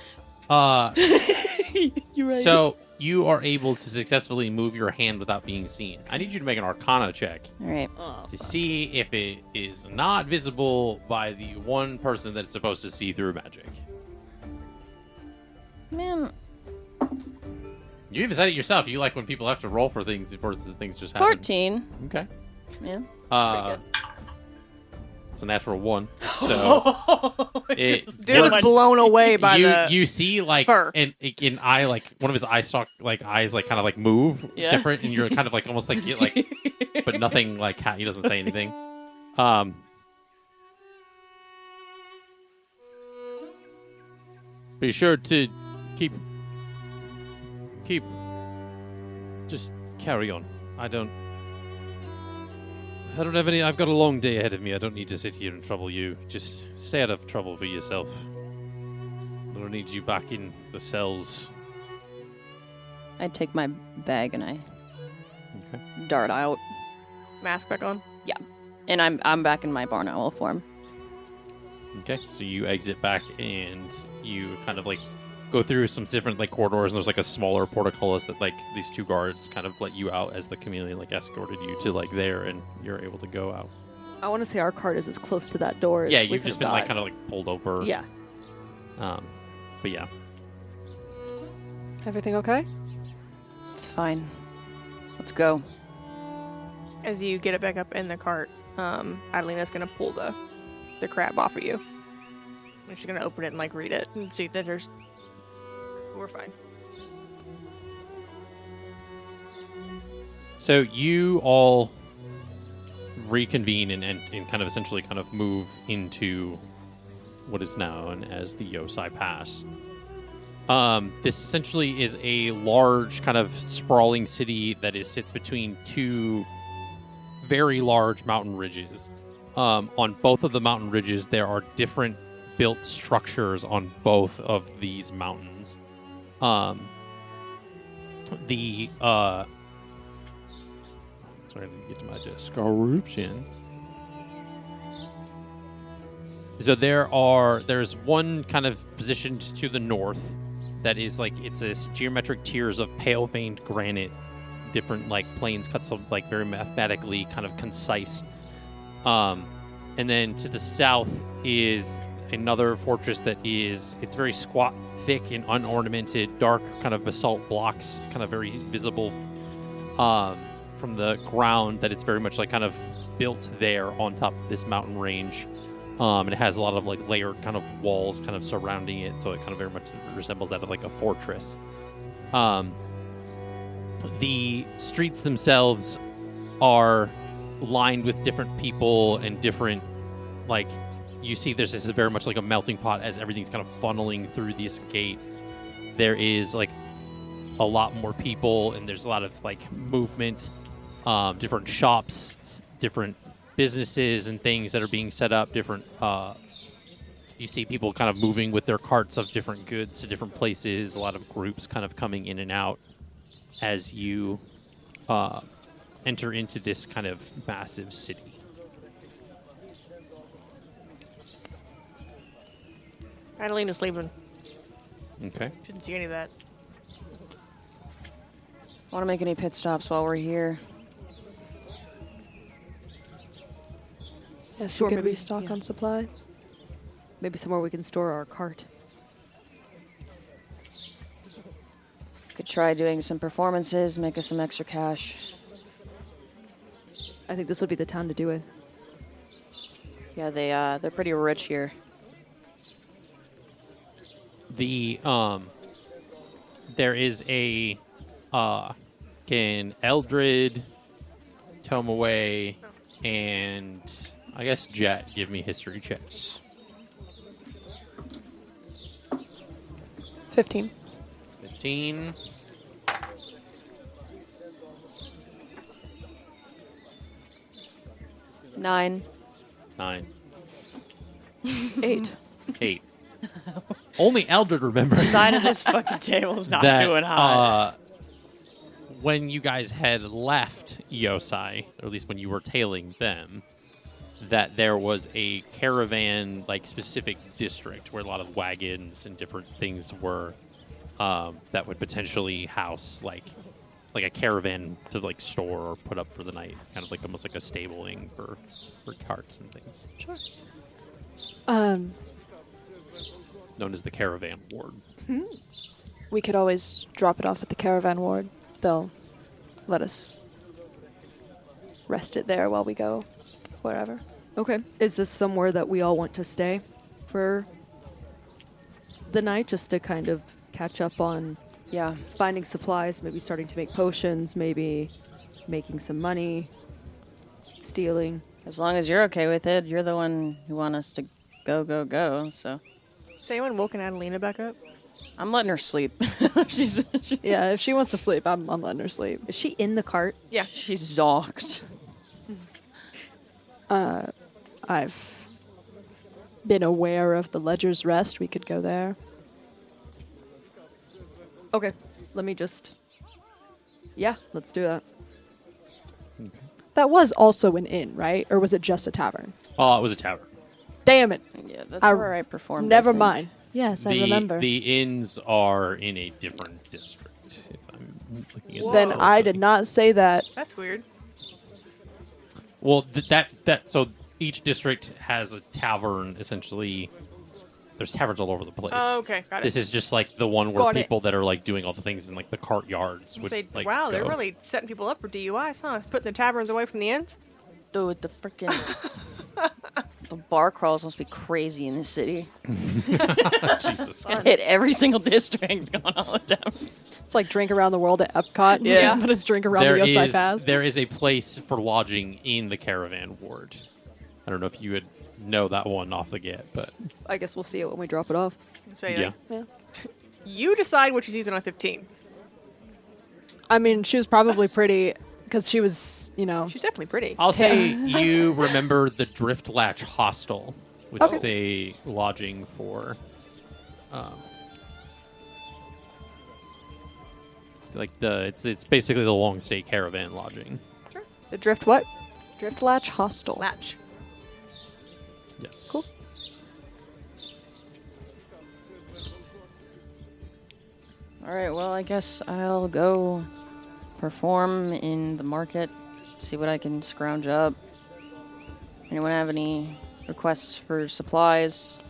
You're right.
So you are able to successfully move your hand without being seen. I need you to make an Arcana check
All right.
to see if it is not visible by the one person that's supposed to see through magic.
Man,
You even said it yourself. You like when people have to roll for things versus things just happen.
14.
Okay.
Yeah.
It's a natural 1. So
Dude's blown away by
you see like
fur.
an eye, like one of his eyes like kind of like move
Yeah.
different, and you're kind of like almost like get like, but nothing like he doesn't say anything. Be sure to keep just carry on. I don't have any. I've got a long day ahead of me. I don't need to sit here and trouble you. Just stay out of trouble for yourself. I'm gonna need you back in the cells.
I take my bag and I
Okay.
dart out.
Mask back on.
And I'm back in my barn owl form.
Okay. So you exit back and you kind of like go through some different like corridors, and there's like a smaller portcullis that like these two guards kind of let you out as the chameleon like escorted you to like there, and you're able to go out.
I want to say our cart is as close to that door as
Yeah,
we
you've
could
just
have
been like
got.
kind of like pulled over.
Yeah.
But yeah.
Everything okay?
It's fine. Let's go.
As you get it back up in the cart, Adalina's gonna pull the crab off of you. And she's gonna open it and like read it and see that there's. We're fine.
So you all reconvene and kind of essentially kind of move into what is known as the Yosai Pass. This essentially is a large kind of sprawling city that sits between two very large mountain ridges. On both of the mountain ridges, there are different built structures on both of these mountains. Sorry, I didn't get to my description. So there's one kind of positioned to the north that is like, it's this geometric tiers of pale veined granite, different like planes cut so like very mathematically kind of concise. And then to the south is another fortress that it's very squat, thick and unornamented, dark kind of basalt blocks, kind of very visible from the ground, that it's very much like kind of built there on top of this mountain range. And it has a lot of like layered kind of walls kind of surrounding it, so it kind of very much resembles that of like a fortress. The streets themselves are lined with different people and different, like, you see this is very much like a melting pot as everything's kind of funneling through this gate. There is like a lot more people, and there's a lot of like movement, different shops, different businesses and things that are being set up, different you see people kind of moving with their carts of different goods to different places, a lot of groups kind of coming in and out as you enter into this kind of massive city.
Adalina's leaving.
Okay.
Shouldn't see any of that.
Want to make any pit stops while we're here?
Yes,
Sure,
we could
maybe-
restock
yeah.
on supplies.
Maybe somewhere we can store our cart.
Could try doing some performances, make us some extra cash.
I think this would be the town to do it.
Yeah, they're pretty rich here.
There is a can Eldred, Tomoé, and I guess Jett give me history checks.
15.
15.
Nine.
9.
8.
8. Only Eldred remembers
Side of this fucking table's not
that
doing hot.
when you guys had left Yosai, or at least when you were tailing them, that there was a caravan, like, specific district where a lot of wagons and different things were that would potentially house, like a caravan to, like, store or put up for the night. Kind of like almost like a stabling for carts and things.
Sure.
Known as the caravan ward.
We could always drop it off at the caravan ward. They'll let us rest it there while we go wherever.
Okay. Is this somewhere that we all want to stay for the night, just to kind of catch up on
Yeah.
finding supplies, maybe starting to make potions, maybe making some money, stealing?
As long as you're okay with it, you're the one who want us to go. So
Has anyone woken Adalina back up?
I'm letting her sleep. she's
Yeah, if she wants to sleep, I'm letting her sleep.
Is she in the cart?
Yeah.
she's zonked.
I've been aware of the Ledger's Rest. We could go there.
let me just... Yeah, let's do that.
That was also an inn, right? Or was it just a tavern?
Oh, it was a tavern.
Damn it.
Yeah, that's
I-
where I performed.
Never
I think.
mind. Yes, I remember.
The inns are in a different district. If I'm looking at
Then
the
I did
opening.
not say that.
That's weird.
Well, so each district has a tavern. Essentially, there's taverns all over the place.
Oh, okay, got it.
This is just like the one where
Got it.
people that are like doing all the things in like the cart yards would
Say,
like.
wow, they're
go.
really setting people up for DUIs, huh? It's putting the taverns away from the inns.
Dude, the freaking the bar crawls must be crazy in this city.
Jesus.
Hit every single district going all the time.
It's like drink around the world at Epcot.
Yeah.
But it's drink around
There
the Yosai
is
Pass.
there is a place for lodging in the caravan ward. I don't know if you would know that one off the get, but
I guess we'll see it when we drop it off.
Say
yeah.
that. You decide what she's using on 15.
I mean, she was probably pretty because she was,
She's definitely pretty.
I'll say you remember the Driftlatch Hostile, which is a lodging for, it's basically the long stay caravan lodging.
Sure. The drift what?
Driftlatch Hostile.
Latch.
Yes.
Cool.
All right, well, I guess I'll go perform in the market, see what I can scrounge up. Anyone have any requests for supplies?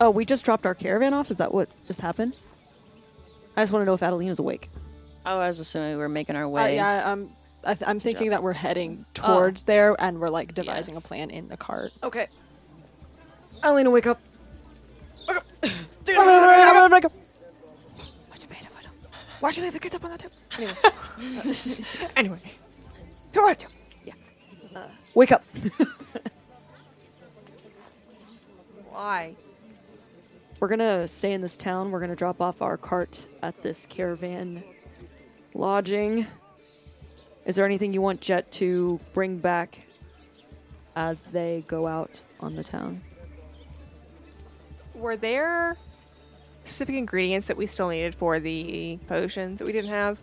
Oh, we just dropped our caravan off? Is that what just happened? I just want to know if Adalina's awake.
Oh, I was assuming we were making our way.
Yeah, I'm thinking that we're heading towards there and we're like devising a plan in the cart.
Okay. Adalina, wake up. Why'd you leave the kids up on the table?
Anyway.
Who are you? Yeah. Wake up.
Why?
We're gonna stay in this town. We're gonna drop off our cart at this caravan lodging. Is there anything you want Jett to bring back as they go out on the town?
Were there specific ingredients that we still needed for the potions that we didn't have?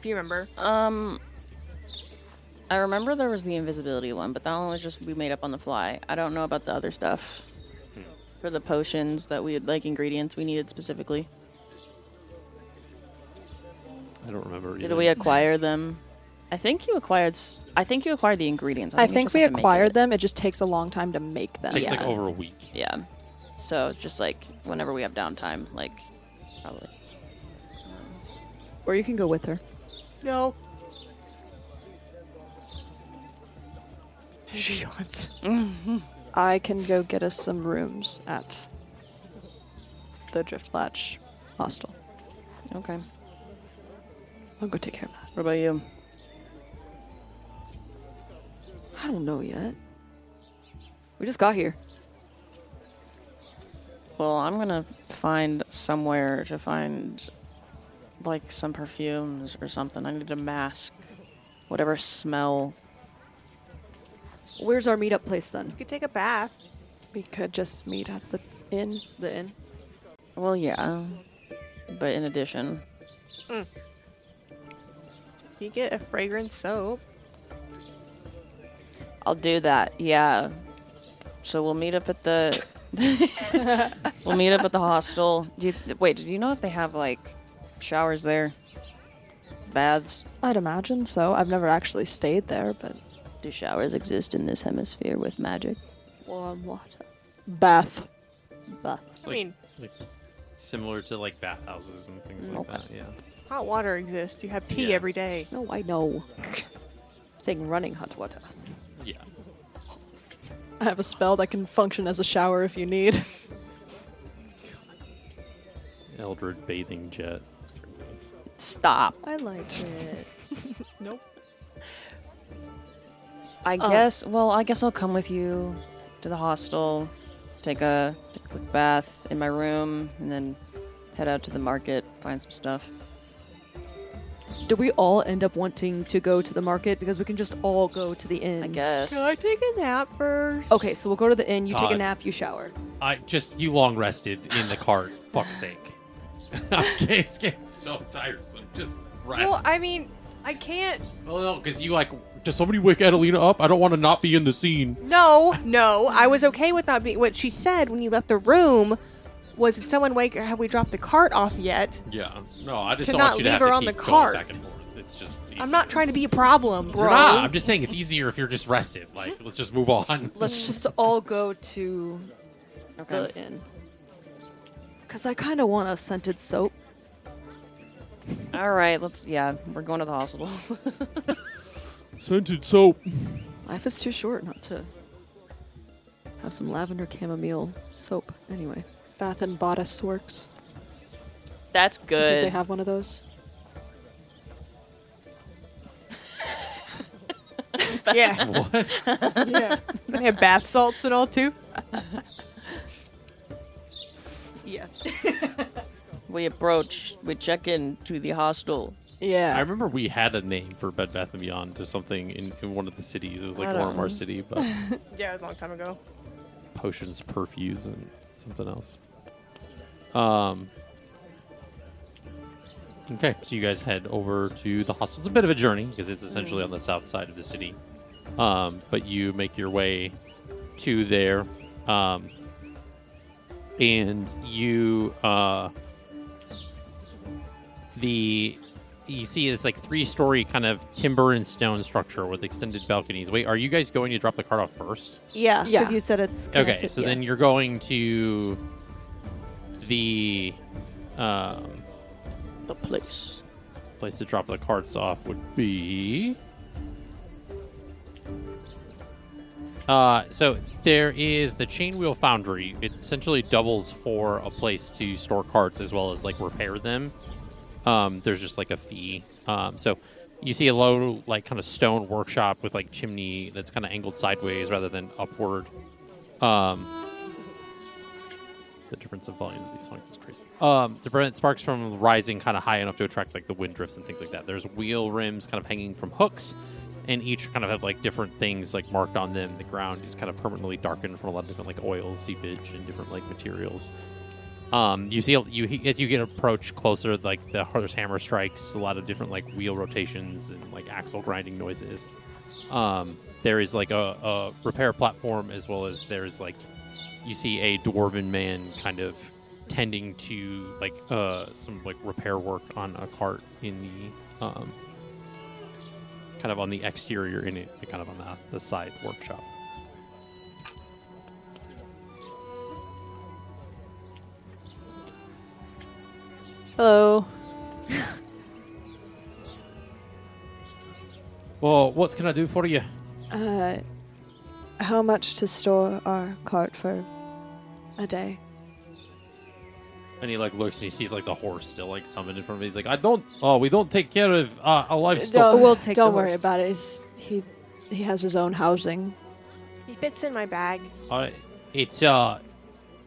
Do you remember?
I remember there was the invisibility one, but that one was just we made up on the fly. I don't know about the other stuff. For the potions that we had, like ingredients we needed specifically.
I don't remember.
Did we acquire them? I think you acquired the ingredients.
I
you
think
just
we
have to make
acquired
it.
them. It just takes a long time to make them.
It takes like
Yeah.
over a week.
Yeah. So just like whenever we have downtime, like probably.
Or you can go with her.
No. She wants.
I can go get us some rooms at the Driftlatch Hostel.
Okay.
I'll go take care of that.
What about you?
I don't know yet. We just got here.
Well, I'm gonna find somewhere to find like some perfumes or something. I need a mask. Whatever smell.
Where's our meetup place then?
You could take a bath.
We could just meet at the inn.
The inn?
Well, yeah. But in addition.
You get a fragrance soap.
I'll do that, yeah. So we'll meet up at the hostel. Do you know if they have like showers there? Baths?
I'd imagine so. I've never actually stayed there, but
Do showers exist in this hemisphere with magic?
Warm water.
bath.
Bath.
I mean,
like similar to like bathhouses and things like
Okay.
that. Yeah.
hot water exists. You have tea
Yeah.
every day.
No, I know. Saying running hot water.
Yeah.
I have a spell that can function as a shower if you need.
Eldred bathing jet. That's crazy.
Stop.
I like it.
Nope.
I guess I'll come with you to the hostel, take a quick bath in my room, and then head out to the market, find some stuff.
do we all end up wanting to go to the market? Because we can just all go to the inn.
I guess.
Can I take a nap first?
Okay, so we'll go to the inn. You take a
God.
nap. You shower.
You long rested in the cart. Fuck's sake. Okay, it's getting so tiresome. Just rest.
Well, I mean, I can't.
Well, no, because you does somebody wake Adalina up? I don't want to not be in the scene.
No, I was okay with not being. What she said when you left the room was, "Did someone wake? Have we dropped the cart off yet?"
Yeah. No, I just
To
don't
not
want you to
leave
have
her
to
on
keep
the
going
cart.
back and forth. It's just easier.
I'm not trying to be a problem, bro.
You're not. I'm just saying it's easier if you're just rested. Like, let's just move on.
Let's just all go to the inn. Because I kind of want a scented soap.
All right, we're going to the hospital.
Scented soap.
Life is too short not to have some lavender chamomile soap. Anyway.
Bath and Bodice Works.
That's
Did
good.
they have one of those?
Yeah,
What?
yeah. They have bath salts and all too.
Yeah.
We check in to the hostel.
Yeah.
I remember we had a name for Bed Bath & Beyond to something in one of the cities. It was like
I don't
Warmar
know.
City, but
Yeah, it was a long time ago.
potions, perfumes, and something else. Okay, so you guys head over to the hostel. It's a bit of a journey because it's essentially on the south side of the city. But you make your way to there. And you you see it's like 3-story kind of timber and stone structure with extended balconies. Wait, are you guys going to drop the cart off first?
Yeah,
Yeah.
because you said it's
Okay,
connected.
so
yeah.
then you're going to the
Place.
place to drop the carts off would be. So there is the Chainwheel Foundry. It essentially doubles for a place to store carts as well as like repair them. There's just like a fee. So you see a low like kind of stone workshop with like chimney that's kind of angled sideways rather than upward. The difference of volumes of these songs is crazy. To prevent sparks from rising kind of high enough to attract like the wind drifts and things like that. There's wheel rims kind of hanging from hooks, and each kind of have like different things like marked on them. The ground is kind of permanently darkened from a lot of different like oil seepage and different like materials. You see as you get approach closer, like there's hammer strikes, a lot of different like wheel rotations and like axle grinding noises. There is like a repair platform as well as there's like you see a dwarven man kind of tending to like some like repair work on a cart in the kind of on the exterior in it, kind of on the side workshop.
Hello.
Well, what can I do for you?
How much to store our cart for a day?
And he like looks and he sees like the horse still like summoned in front of him. He's like, we don't take care of a livestock.
Don't,
We'll take
don't
the
worry
horse.
about it. He has his own housing.
He fits in my bag.
It's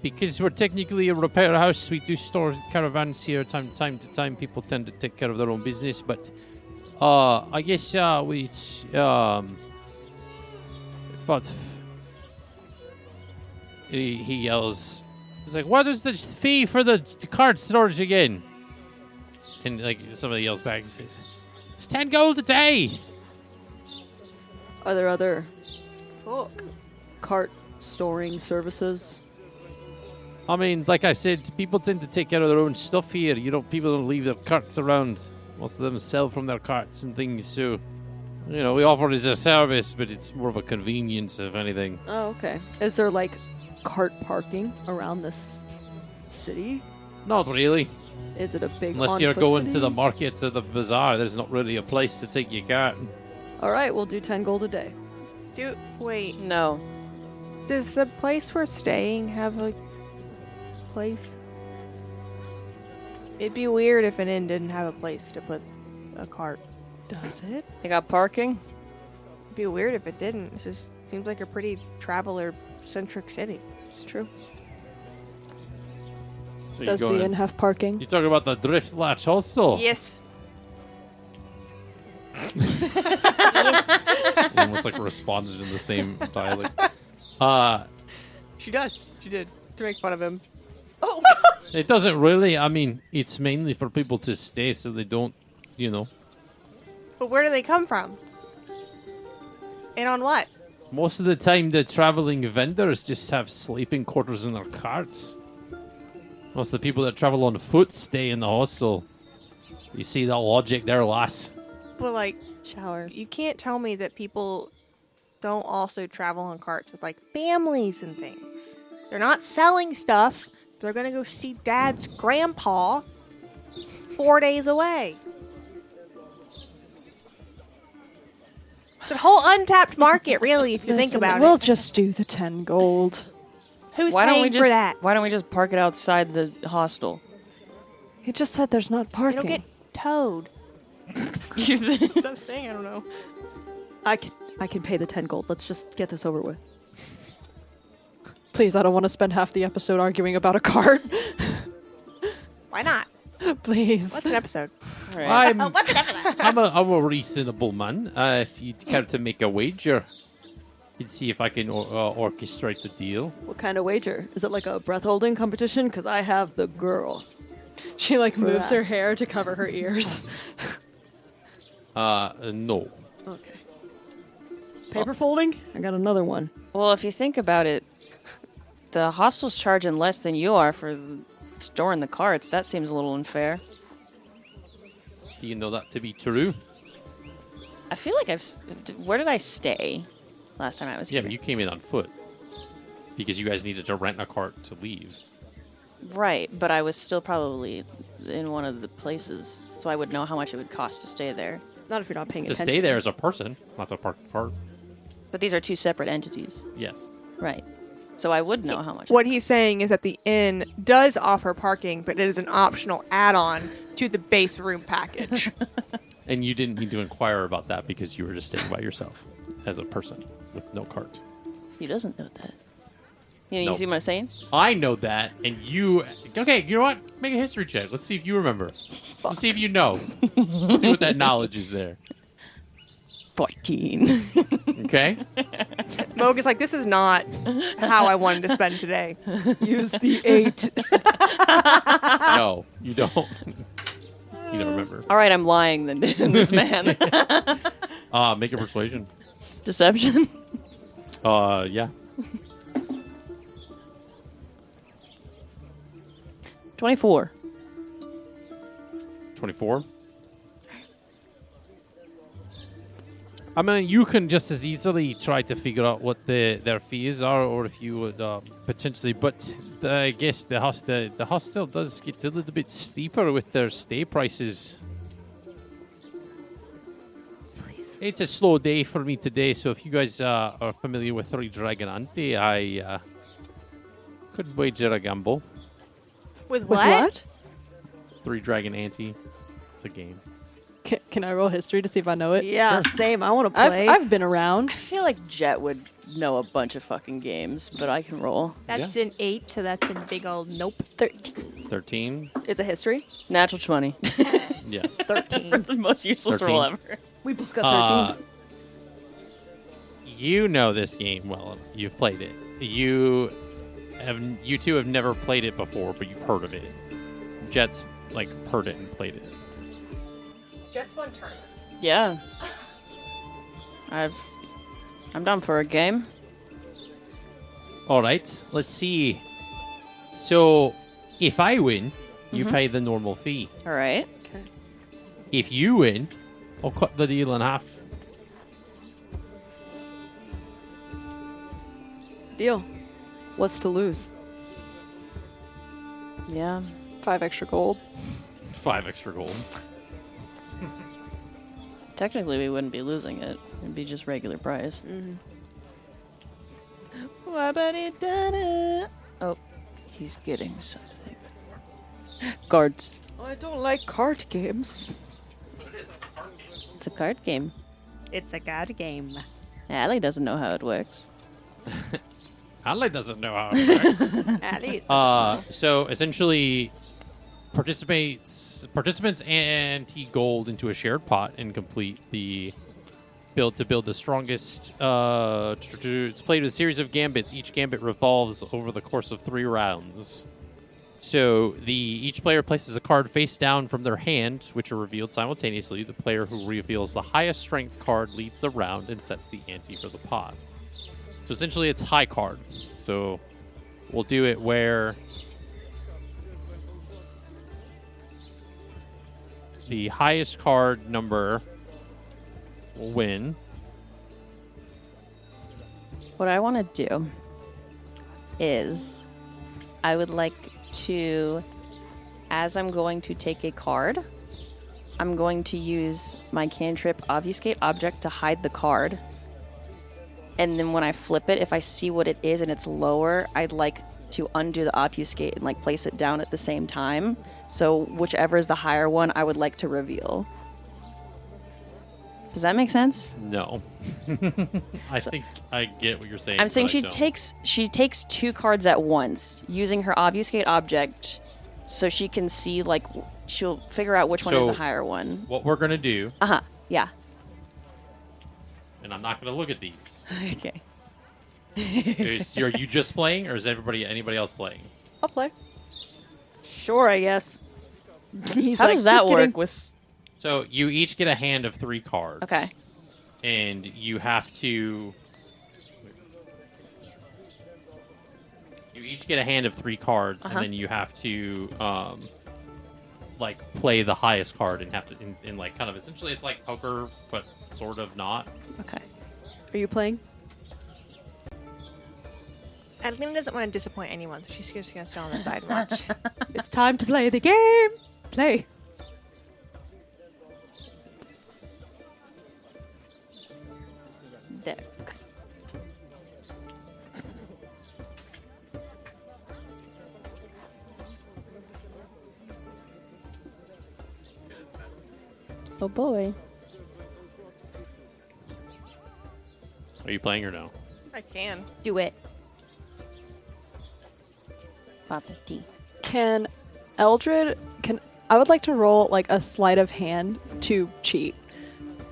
because we're technically a repair house. We do store caravans here time to time. People tend to take care of their own business, but I guess but he yells. He's like, "What is the fee for the cart storage again?" And like somebody yells back. He says, "It's 10 gold a day."
Are there other
Fuck.
cart storing services?
I mean, like I said, people tend to take care of their own stuff here. People don't leave their carts around. Most of them sell from their carts and things. So, we offer it as a service, but it's more of a convenience, if anything.
Oh, okay. Is there like cart parking around this city?
Not really.
Is it a big
Unless you're
on-foot
going to
city?
the market or the bazaar, there's not really a place to take your cart.
All right, we'll do 10 gold a day.
Wait.
No.
Does the place we're staying have a place? It'd be weird if an inn didn't have a place to put a cart.
Does it?
They got parking?
It'd be weird if it didn't. It just seems like a pretty traveler-centric city.
It's true.
Does the inn have parking?
You talking about the Driftlatch Hostile?
Yes.
He almost like responded in the same dialect.
She does. She did. To make fun of him.
It doesn't really. I mean, it's mainly for people to stay so they don't, you know.
But where do they come from? And on what?
Most of the time, the traveling vendors just have sleeping quarters in their carts. Most of the people that travel on foot stay in the hostel. You see that logic there, lass?
But like,
Showers.
you can't tell me that people don't also travel on carts with like families and things. They're not selling stuff. They're gonna go see Dad's grandpa 4 days away. It's a whole untapped market, really, if you think about
We'll
it.
just do the 10 gold.
Who's
Why don't we
paying
just
for that?
Why don't we just park it outside the hostel?
You just said there's not parking.
It'll get towed.
You think?
Is that a thing? I don't know.
I can pay the 10 gold. Let's just get this over with.
Please, I don't want to spend half the episode arguing about a cart.
Why not?
Please.
What's an episode?
All right.
I'm a reasonable man. If you'd care to make a wager, you'd see if I can orchestrate the deal.
What kind of wager? Is it like a breath holding competition? Because I have the girl.
She like moves
that.
her hair to cover her ears.
No.
Okay. Paper folding? I got another one.
Well, if you think about it, the hostel's charging less than you are for storing the carts. That seems a little unfair.
Do you know that to be true?
I feel like where did I stay last time I was
Yeah,
here?
but you came in on foot because you guys needed to rent a cart to leave.
Right, but I was still probably in one of the places, so I would know how much it would cost to stay there.
Not if you're not paying
To
attention.
stay there as a person, not to park the cart.
But these are two separate entities.
Yes.
Right. So I would know how much.
What he's saying is that the inn does offer parking, but it is an optional add-on to the base room package.
And you didn't need to inquire about that because you were just staying by yourself as a person with no cart.
He doesn't know that. You
Nope.
see what I'm saying?
I know that, and you... Okay, you know what? Make a history check. Let's see if you remember. Let's see if you know. Let's see what that knowledge is there.
14.
Okay?
Moog is like, this is not how I wanted to spend today.
Use the 8.
No, you don't. You don't remember.
All right, I'm lying then, this man.
Make a persuasion.
Deception.
Yeah.
24.
24. I mean, you can just as easily try to figure out what their fees are, or if you would potentially. But I guess the hostel does get a little bit steeper with their stay prices.
Please.
It's a slow day for me today, so if you guys are familiar with Three Dragon Ante, I could wager a gamble.
With
With
what?
what?
Three Dragon Ante. It's a game.
Can I roll history to see if I know it?
Yeah, same. I want to play.
I've been around.
I feel like Jett would know a bunch of fucking games, but I can roll.
That's an 8, so that's a big old nope.
13.
13.
It's a history.
Natural 20.
Yes.
13.
The most useless
13.
roll ever.
We both got 13s.
You know this game well. You've played it. You two have never played it before, but you've heard of it. Jett's like heard it and played it.
Just one tournaments.
Yeah. I'm done for a game.
All right, let's see. So, if I win, you pay the normal fee.
All right.
If you win, I'll cut the deal in half.
Deal. What's to lose?
Yeah.
5 extra gold.
5 extra gold.
Technically, we wouldn't be losing it. It'd be just regular price. Oh, he's getting something. Cards.
I don't like cart games.
It's a card game.
It's a card game.
Allie doesn't know how it works.
Ali doesn't know how it works. So essentially, participants ante gold into a shared pot and complete the build the strongest. It's played with a series of gambits. Each gambit revolves over the course of 3 rounds. So each player places a card face down from their hand, which are revealed simultaneously. The player who reveals the highest strength card leads the round and sets the ante for the pot. So essentially, it's high card. So we'll do it where the highest card number will win.
What I want to do is I would like to, as I'm going to take a card, I'm going to use my cantrip Obfuscate Object to hide the card. And then when I flip it, if I see what it is and it's lower, I'd like to undo the Obfuscate and like place it down at the same time. So whichever is the higher one, I would like to reveal. Does that make sense?
No. I think I get what you're saying.
I'm saying
but
she takes 2 cards at once using her Obfuscate Object, so she can see, like, she'll figure out which one is the higher one.
What we're gonna do,
Yeah.
and I'm not gonna look at these.
Okay.
Are you just playing, or is anybody else playing?
I'll play. Sure, I guess. He's
How
like,
does that
"Just
work
kidding."
with...
So you each get a hand of 3 cards.
Okay.
And you have to. You each get a hand of 3 cards, and then you have to, like, play the highest card and have to, in like, kind of essentially, it's like poker, but sort of not.
Okay.
Are you playing?
Adalina doesn't want to disappoint anyone, so she's just going to sit on the side and watch.
It's time to play the game. Play.
Deck. Oh boy.
Are you playing or no?
I can.
Do it.
Papa D.
Can Eldred? I would like to roll like a sleight of hand to cheat.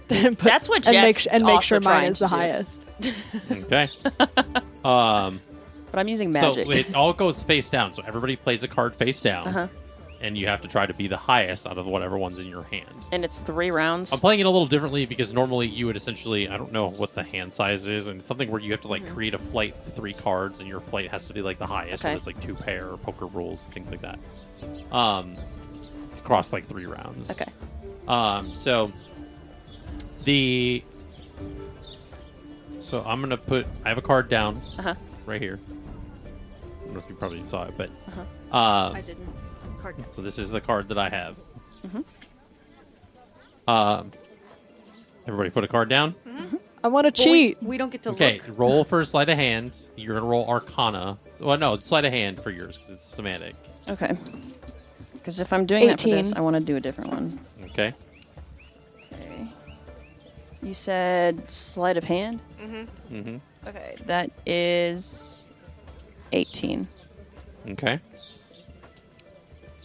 That's what
and
Jett's
make sure
also
mine
trying
is
to
the
do.
highest.
Okay.
But I'm using magic.
So it all goes face down. So everybody plays a card face down. And you have to try to be the highest out of whatever one's in your hand.
And it's 3 rounds.
I'm playing it a little differently because normally you would essentially, I don't know what the hand size is, and it's something where you have to like create a flight of 3 cards, and your flight has to be like the highest,
Okay.
whether it's like 2 pair, poker rules, things like that. It's across like 3 rounds.
Okay.
So I'm gonna I have a card down right here. I don't know if you probably saw it, but
I didn't. Card.
so this is the card that I have. Everybody put a card down.
I want to cheat.
We don't get to
Okay,
look.
roll for sleight of hand. You're gonna roll Arcana. Well, no, sleight of hand for yours because it's semantic.
Okay. Because if I'm doing that for
18.
this, I want to do a different one.
Okay.
Okay. You said sleight of hand?
Mm-hmm.
Okay. That is 18.
Okay.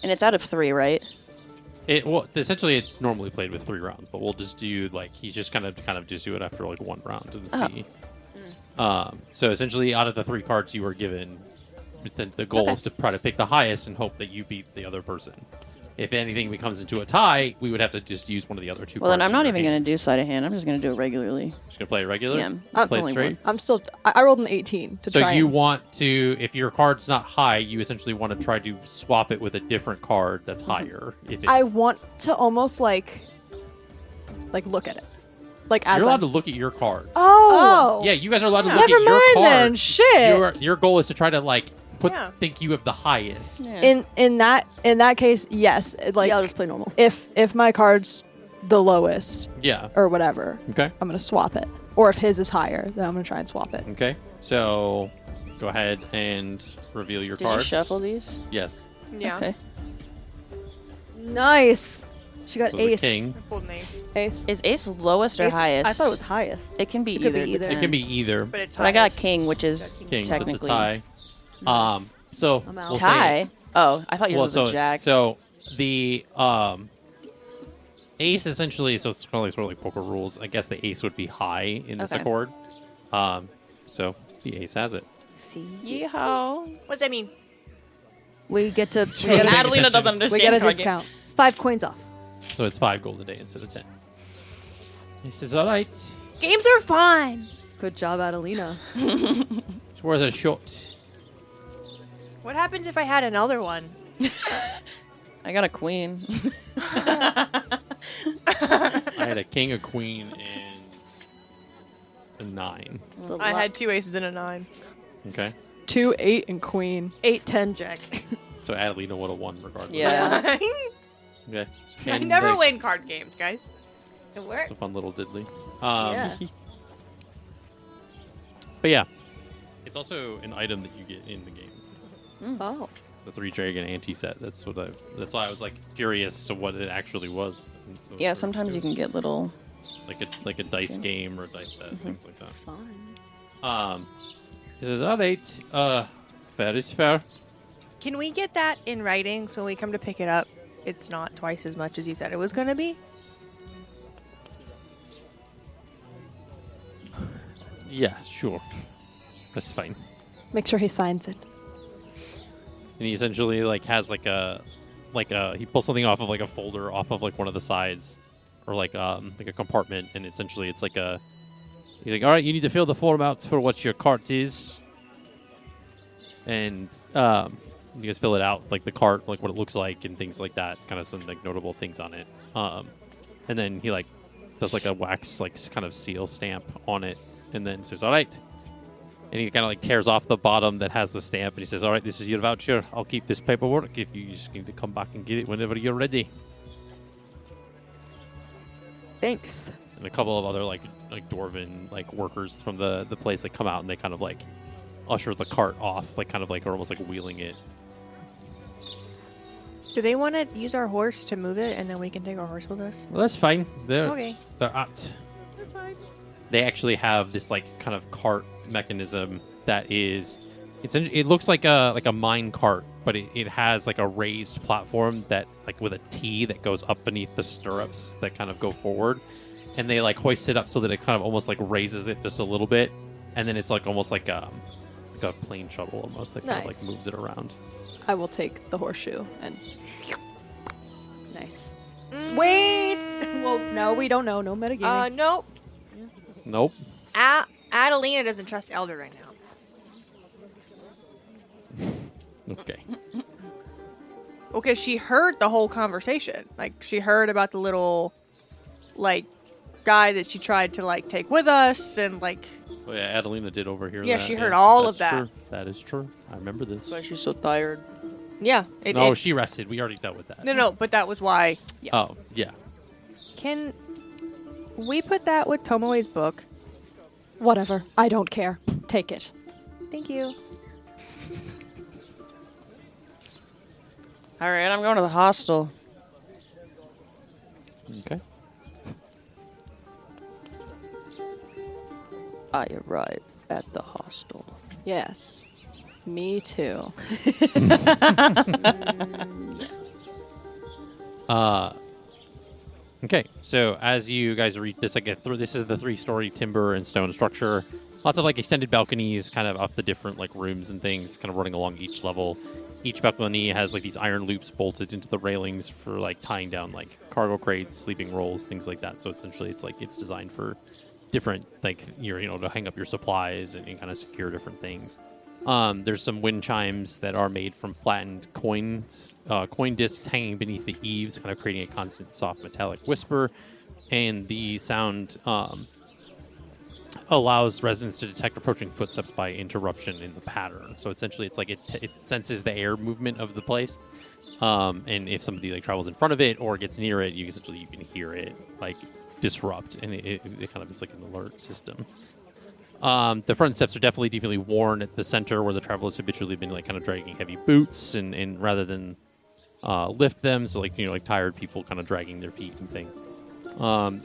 And it's out of 3, right?
Essentially it's normally played with 3 rounds, but we'll just do like he's just kind of just do it after like 1 round and see. So essentially, out of the 3 cards you were given, the goal is to try to pick the highest and hope that you beat the other person. If anything becomes into a tie, we would have to just use one of the other 2
Well,
cards.
then I'm not
in
even
your
going
hand.
to do sleight of hand. I'm just going to do it regularly.
Just gonna play it regular.
Yeah.
Play it
only
straight.
one.
I'm still. I rolled an 18 to
So
try.
you
and-
want to, if your card's not high, you essentially want to try to swap it with a different card that's higher. If it,
I want to almost like look at it, like as
you're allowed
I'm-
to look at your cards.
Oh.
Yeah, you guys are allowed to look
Never
at your
mind then.
cards.
Shit.
Your goal is to try to like
Yeah.
think you have the highest.
Yeah.
In that case, yes. Like
Yeah, I'll just play normal.
if my card's the lowest
Yeah.
or whatever,
Okay.
I'm gonna swap it. Or if his is higher, then I'm gonna try and swap it.
Okay. So go ahead and reveal your
Did you
cards.
shuffle these?
Yes.
Yeah.
Okay.
Nice. She got
So it's a
ace.
king.
I pulled an ace.
Ace.
Is ace lowest or
Ace-
highest?
I thought it was highest.
It can be
It could
either.
be either.
It can be
depends.
either.
But it's
But I got
highest.
king, which is
King, so it's a
technically
tie.
Nice.
So
I'm out.
we'll say-
tie. Oh, I thought yours
Well,
was a jack.
so the Ace essentially, so it's kind of like poker rules. I guess the ace would be high in this
Okay.
accord. So the ace has it.
See,
Yeehaw.
What does that mean?
we get to
She wasn't paying
Adalina
attention.
doesn't understand.
We get a
card games.
discount.
5 coins off.
So it's 5 gold a day instead of 10. He says, all right,
Games are fun.
Good job, Adalina.
it's worth a shot.
What happens if I had another one?
I got a queen.
I had a king, a queen, and a 9.
I had 2 aces and a 9.
Okay.
2, 8, and queen.
8, 10, Jack.
So Adalina would have won regardless.
Yeah.
Okay.
I
And,
never
like,
win card games, guys. It
It's
works.
a fun little diddly.
Yeah.
But yeah, it's also an item that you get in the game.
Oh.
The 3-dragon anti-set. That's why I was like curious as to what it actually was. And so
Yeah,
it's sort of
sometimes you
cool.
can get little.
like a dice
Games.
game or a dice set, things like that.
Fun.
He says, all right, fair is fair.
Can we get that in writing so when we come to pick it up, it's not twice as much as you said it was going to be?
Yeah, sure. That's fine.
Make sure he signs it.
And he essentially like has he pulls something off of like a folder off of like one of the sides or like a compartment, and essentially it's like he's like, all right, you need to fill the form out for what your cart is. And you guys fill it out, like the cart, like what it looks like and things like that, kind of some like notable things on it. And then he like does like a wax like kind of seal stamp on it, and then says, all right. And he kind of like tears off the bottom that has the stamp, and he says, all right, this is your voucher. I'll keep this paperwork if you just need to come back and get it whenever you're ready.
Thanks.
And a couple of other like dwarven like workers from the place like come out, and they kind of like usher the cart off, like kind of like, or almost like wheeling it.
Do they want to use our horse to move it and then we can take our horse with us?
Well, that's fine. They're
Okay.
at.
That's fine.
They actually have this like kind of cart mechanism that is, it looks like a mine cart, but it has like a raised platform that like with a T that goes up beneath the stirrups that kind of go forward, and they like hoist it up so that it kind of almost like raises it just a little bit, and then it's like almost like a plane shuttle almost that kind of like
Nice.
moves it around.
I will take the horseshoe and
Nice. Sweet. Well, no, we don't know. No metagaming.
Nope.
Nope.
Adalina doesn't trust Eldred right now.
Okay.
Okay, she heard the whole conversation. Like, she heard about the little, like, guy that she tried to, like, take with us, and, like...
Well, yeah, Adalina did overhear
Yeah,
that.
she heard all of
that's
that.
True. That is true. I remember this.
Why she's so tired.
Yeah.
No, she rested. We already dealt with that.
No, but that was why.
Oh, yeah.
Can we put that with Tomoé's book?
whatever. I don't care. Take it.
Thank you.
All right, I'm going to the hostel.
Okay.
I arrive at the hostel.
Yes. Me too.
Okay, so as you guys reach this, this is the 3-story timber and stone structure. Lots of like extended balconies, kind of up the different like rooms and things, kind of running along each level. Each balcony has like these iron loops bolted into the railings for like tying down like cargo crates, sleeping rolls, things like that. So essentially, it's designed for different like to hang up your supplies and kind of secure different things. There's some wind chimes that are made from flattened coin discs hanging beneath the eaves, kind of creating a constant soft metallic whisper. And the sound allows residents to detect approaching footsteps by interruption in the pattern. So essentially, it's like it senses the air movement of the place. And if somebody like travels in front of it or gets near it, you can hear it like disrupt, and it kind of is like an alert system. The front steps are definitely worn at the center where the travelers habitually been like kind of dragging heavy boots and rather than lift them, so like tired people kind of dragging their feet and things.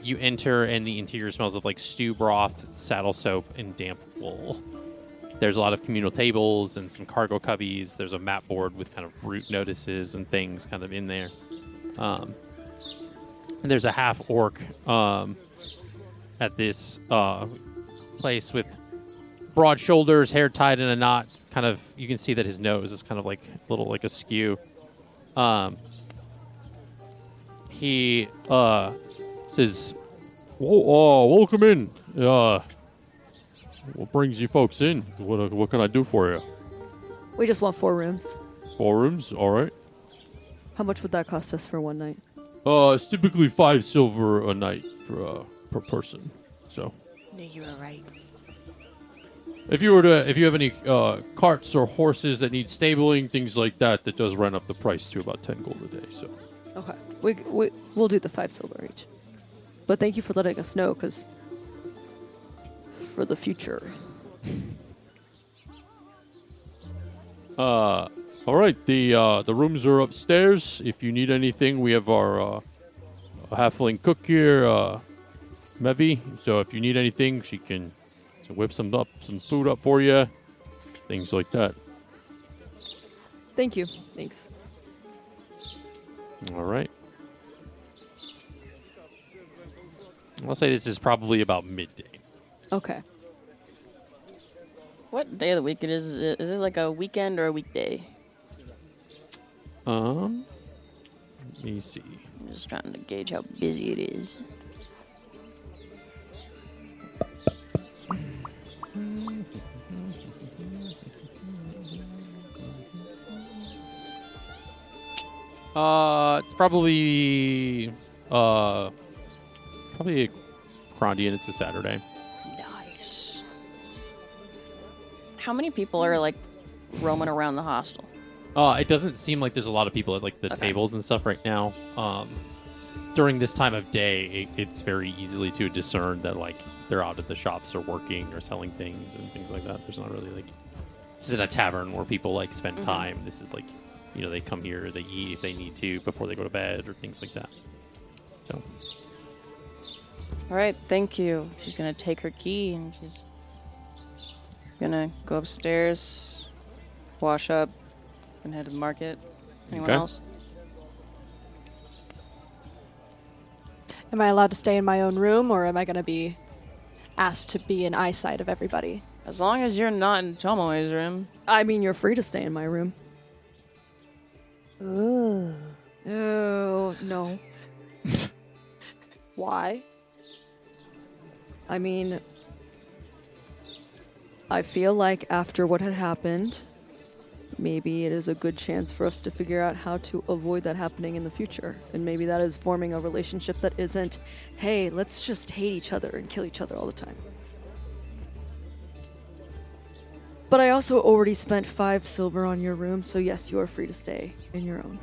You enter and the interior smells of like stew broth, saddle soap, and damp wool. There's a lot of communal tables and some cargo cubbies. There's a map board with kind of route notices and things kind of in there. And there's a half orc at this place with broad shoulders, hair tied in a knot. Kind of, you can see that his nose is kind of like a little like askew. He says, welcome in. What brings you folks in? What can I do for you?
We just want 4 rooms.
4 rooms? All right.
How much would that cost us for one night?
It's typically 5 silver a night for per person. So.
No, you were right.
If you have any carts or horses that need stabling, things like that, that does run up the price to about 10 gold a day. So.
Okay. We'll do the 5 silver each. But thank you for letting us know, because for the future.
All right. The rooms are upstairs. If you need anything, we have our halfling cook here, Mevi. So if you need anything, she can whip some food up for you, things like that.
Thank you. Thanks.
All right. I'll say this is probably about midday.
Okay.
What day of the week it is? Is it like a weekend or a weekday?
Let me see.
I'm just trying to gauge how busy it is.
It's probably Grandian. It's a Saturday.
Nice. How many people are like roaming around the hostel?
It doesn't seem like there's a lot of people at like the tables and stuff right now. During this time of day, it's very easily to discern that like they're out at the shops or working or selling things and things like that. There's not really like this isn't a tavern where people like spend time. This is like, you know, they come here, they eat if they need to before they go to bed or things like that. So.
All right, thank you. She's gonna take her key and she's gonna go upstairs, wash up, and head to the market. Anyone else?
Am I allowed to stay in my own room, or am I going to be asked to be in eyesight of everybody?
As long as you're not in Tomoé's room.
I mean, you're free to stay in my room.
Ooh.
Oh, no.
Why?
I mean, I feel like after what had happened, maybe it is a good chance for us to figure out how to avoid that happening in the future. And maybe that is forming a relationship that isn't, hey, let's just hate each other and kill each other all the time. But I also already spent 5 silver on your room, so yes, you are free to stay in your own.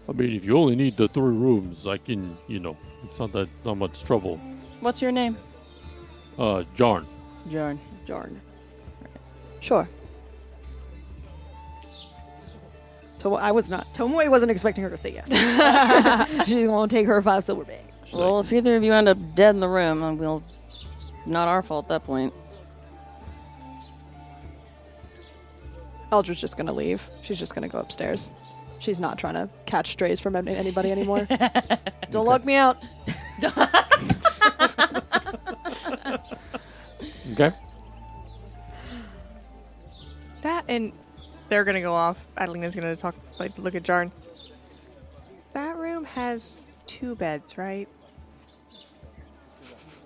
I mean, if you only need the 3 rooms, I can, you know, it's not much trouble.
What's your name?
Jarn.
Jarn.
Jarn.
Sure.
Tomoé wasn't expecting her to say yes. She won't take her 5 silver back.
Well, if either of you end up dead in the room, it's not our fault at that point.
Eldred's just going to leave. She's just going to go upstairs. She's not trying to catch strays from anybody anymore.
Don't lock me out.
Okay.
That and they're gonna go off. Adalina's gonna look at Jarn. That room has 2 beds, right?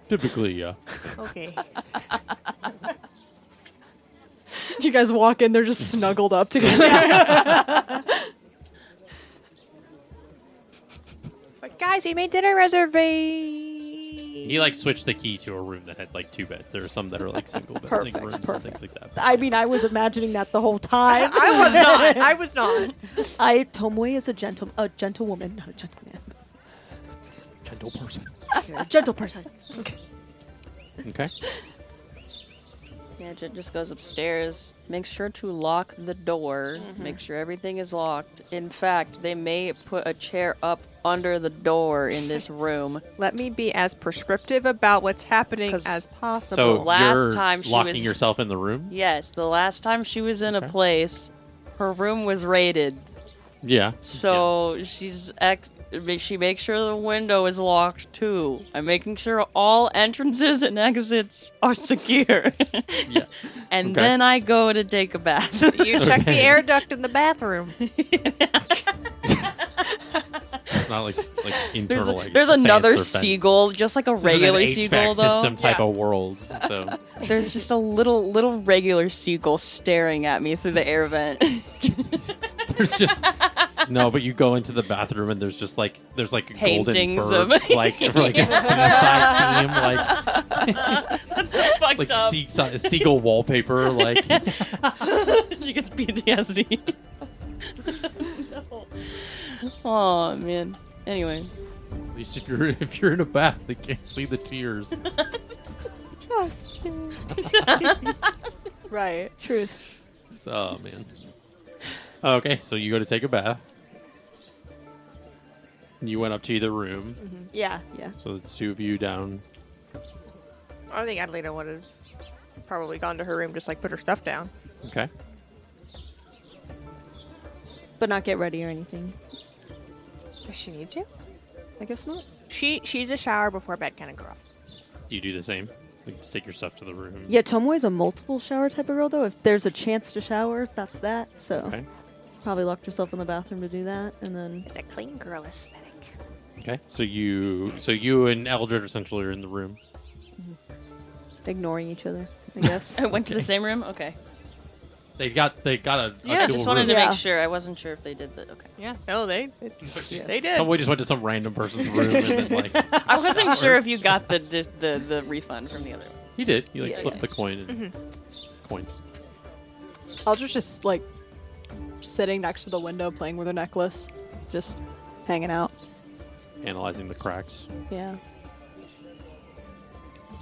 Typically, yeah.
Okay.
You guys walk in, they're just snuggled up together.
But guys, we made dinner reservation.
He like switched the key to a room that had like 2 beds. There are some that are like single bed rooms and things like that.
I mean, I was imagining that the whole time.
I was not.
Tomoé is a gentlewoman, not a gentleman.
Gentle person.
You're a gentle person.
Okay.
Yeah, Jett just goes upstairs. Make sure to lock the door. Make sure everything is locked. In fact, they may put a chair up under the door in this room.
Let me be as prescriptive about what's happening as possible.
So
Last
you're
time she
locking
was-
yourself in the room?
Yes, the last time she was in a place, her room was raided.
Yeah.
So she's She makes sure the window is locked too. I'm making sure all entrances and exits are secure.
Yeah.
And
Okay.
then I go to take a bath.
You check the air duct in the bathroom.
It's not like internal. like,
There's
fence
another
or fence.
seagull, just like a
This isn't
regular
an
seagull,
HVAC
though.
system type of world. So
There's just a little regular seagull staring at me through the air vent.
there's just no, but you go into the bathroom and there's golden
Paintings
birds,
of-
like a seaside theme, like
That's so fucked
like
up.
seagull wallpaper, like
She gets PTSD. No. Oh man. Anyway,
at least if you're in a bath, they can't see the tears.
Trust you.
Right.
Truth.
Oh man. Okay, so you go to take a bath. You went up to the room,
Yeah.
so the two of you down.
I think Adalina would have probably gone to her room, just like put her stuff down.
Okay.
But not get ready or anything.
Does she need to?
I guess not.
She's a shower before bed kind of girl.
Do you do the same? Like, just take your stuff to the room.
Yeah, Tomoe's a multiple shower type of girl, though. If there's a chance to shower, that's that. So
Okay.
probably locked herself in the bathroom to do that, and then
It's a clean girl aesthetic.
Okay. So you and Eldred essentially are in the room.
ignoring each other, I guess.
I went to the same room. Okay.
They got a
Yeah,
dual
just wanted to
room.
Yeah.
make sure. I wasn't sure if they did that. Okay.
Yeah. No, they did.
Tomoé just went to some random person's room and then like
I wasn't sure if you got the refund from the other one.
he did. He like
Yeah,
flipped
yeah.
the coin and coins.
Aldridge just like sitting next to the window playing with her necklace, just hanging out.
Analyzing the cracks.
Yeah.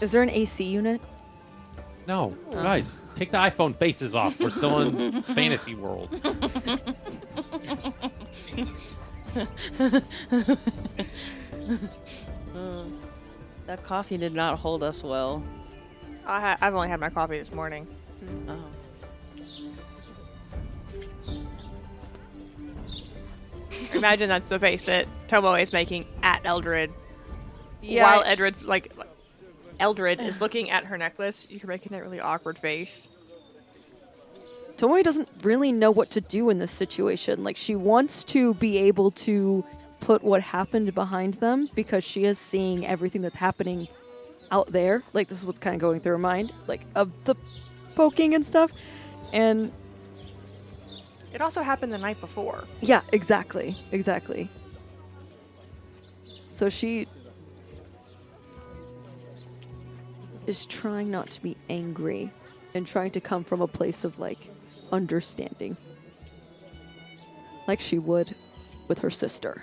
Is there an AC unit?
No, guys, take the iPhone faces off. We're still in fantasy world.
That coffee did not hold us well.
I've only had my coffee this morning.
Oh.
Imagine that's the face that Tomoe is making at Eldred. While Eldred is looking at her necklace, you're making that really awkward face.
Tomoe doesn't really know what to do in this situation. Like, she wants to be able to put what happened behind them because she is seeing everything that's happening out there. Like, this is what's kind of going through her mind, like, of the poking and stuff. And
It also happened the night before.
yeah, exactly. So she is trying not to be angry and trying to come from a place of, like, understanding. Like she would with her sister.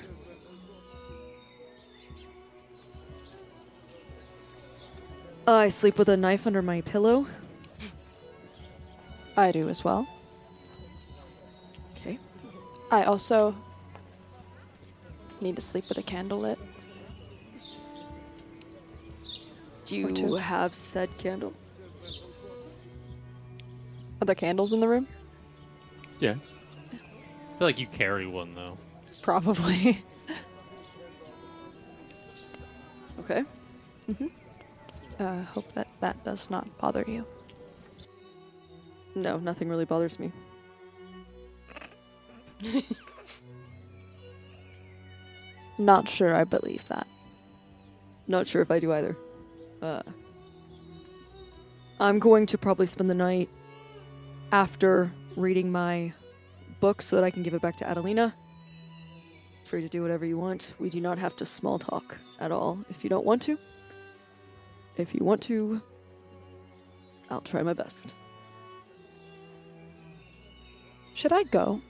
I sleep with a knife under my pillow.
I do as well.
Okay.
I also need to sleep with a candle lit.
Do you
Or two.
have said candle?
Are there candles in the room?
Yeah. I feel like you carry one though.
Probably.
Okay.
Hope that does not bother you.
No, nothing really bothers me.
Not sure I believe that.
Not sure if I do either. I'm going to probably spend the night after reading my book so that I can give it back to Adalina. Free to do whatever you want. We do not have to small talk at all if you don't want to. If you want to, I'll try my best.
Should I go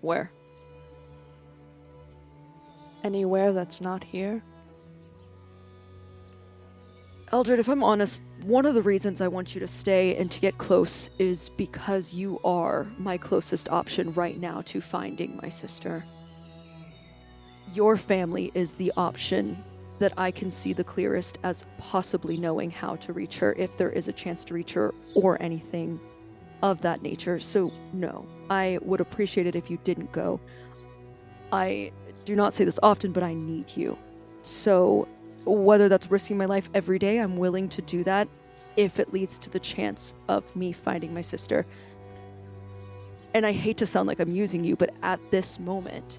Where?
anywhere that's not here?
Eldred, if I'm honest, one of the reasons I want you to stay and to get close is because you are my closest option right now to finding my sister. Your family is the option that I can see the clearest as possibly knowing how to reach her if there is a chance to reach her or anything of that nature. So, no, I would appreciate it if you didn't go. I do not say this often, but I need you. So whether that's risking my life every day, I'm willing to do that if it leads to the chance of me finding my sister. And I hate to sound like I'm using you, but at this moment,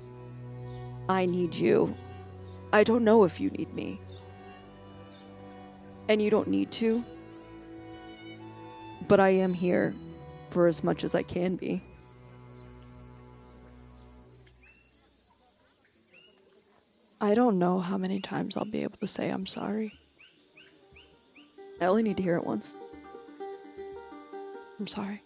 I need you. I don't know if you need me. And you don't need to. But I am here for as much as I can be.
I don't know how many times I'll be able to say I'm sorry.
I only need to hear it once.
I'm sorry.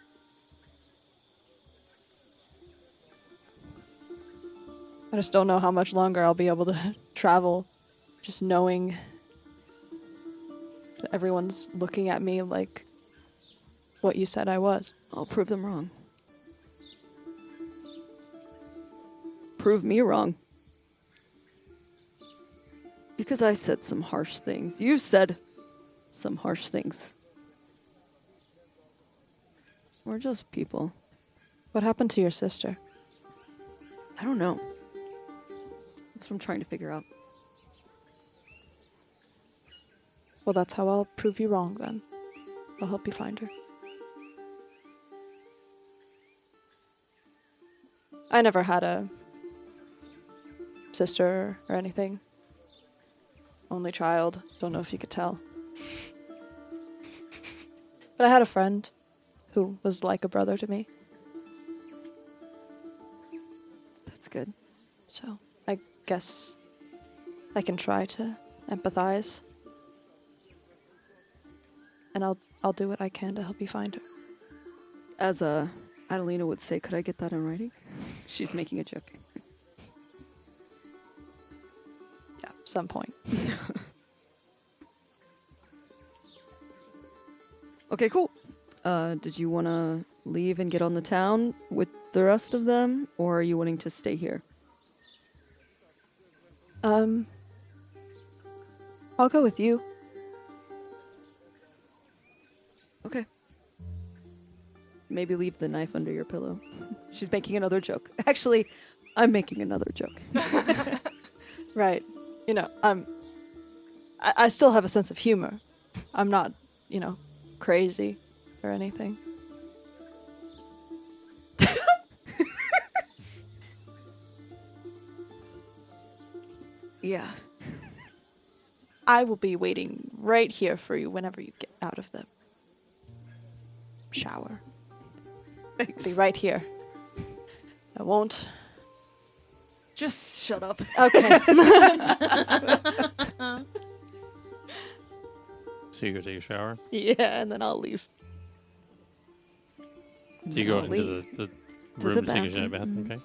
I just don't know how much longer I'll be able to travel, just knowing that everyone's looking at me like what you said I was.
I'll prove them wrong. Prove me wrong. Because I said some harsh things. You said some harsh things. We're just people.
What happened to your sister?
I don't know. That's what I'm trying to figure out.
Well, that's how I'll prove you wrong then. I'll help you find her. I never had a sister or anything. Only child. Don't know if you could tell. But I had a friend who was like a brother to me.
That's good.
So I guess I can try to empathize. And I'll do what I can to help you find her.
As Adalina would say, could I get that in writing? She's making a joke.
Yeah, some point.
Okay, cool. Did you want to leave and get on the town with the rest of them, or are you wanting to stay here?
I'll go with you.
Okay. Maybe leave the knife under your pillow. She's making another joke. Actually, I'm making another joke.
Right. You know, I still have a sense of humor. I'm not, crazy or anything.
Yeah.
I will be waiting right here for you whenever you get out of the shower.
Thanks.
Be right here. I won't.
Just shut up.
Okay.
So you go take a shower?
Yeah, and then I'll leave.
So you go
I'll
into
leave.
the
To
room
the
to take a shower,
bathroom.
bathroom, okay?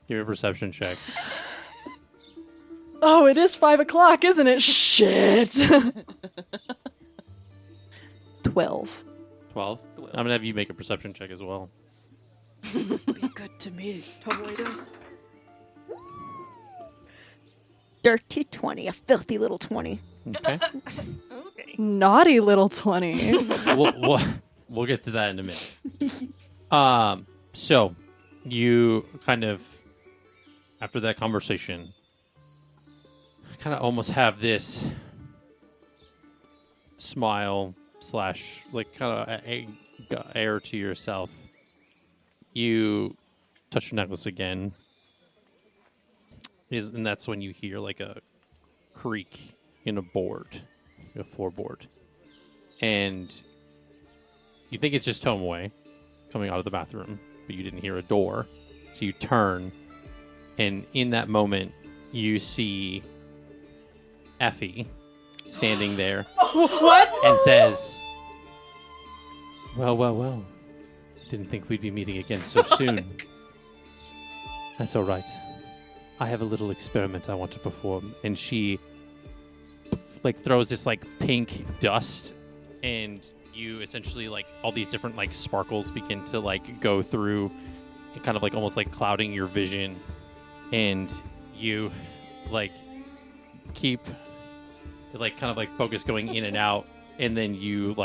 Give me a perception check.
Oh, it is 5 o'clock, isn't it? Shit. 12.
12? I'm going to have you make a perception check as well.
Be good to me. Tomoé does. Dirty 20. A filthy little 20.
Okay.
Okay.
Naughty little 20.
we'll get to that in a minute. So you kind of, after that conversation, kind of almost have this smile slash like kind of air to yourself. You touch your necklace again, and that's when you hear like a creak in a board, a floorboard, and you think it's just Tomoé coming out of the bathroom, but you didn't hear a door, so you turn, and in that moment you see Effie standing there.
What?
And says, well. Didn't think we'd be meeting again so soon. That's all right. I have a little experiment I want to perform. And she throws this pink dust, and you essentially all these different sparkles begin to go through, kind of almost clouding your vision, and you keep kind of focus going in and out, and then you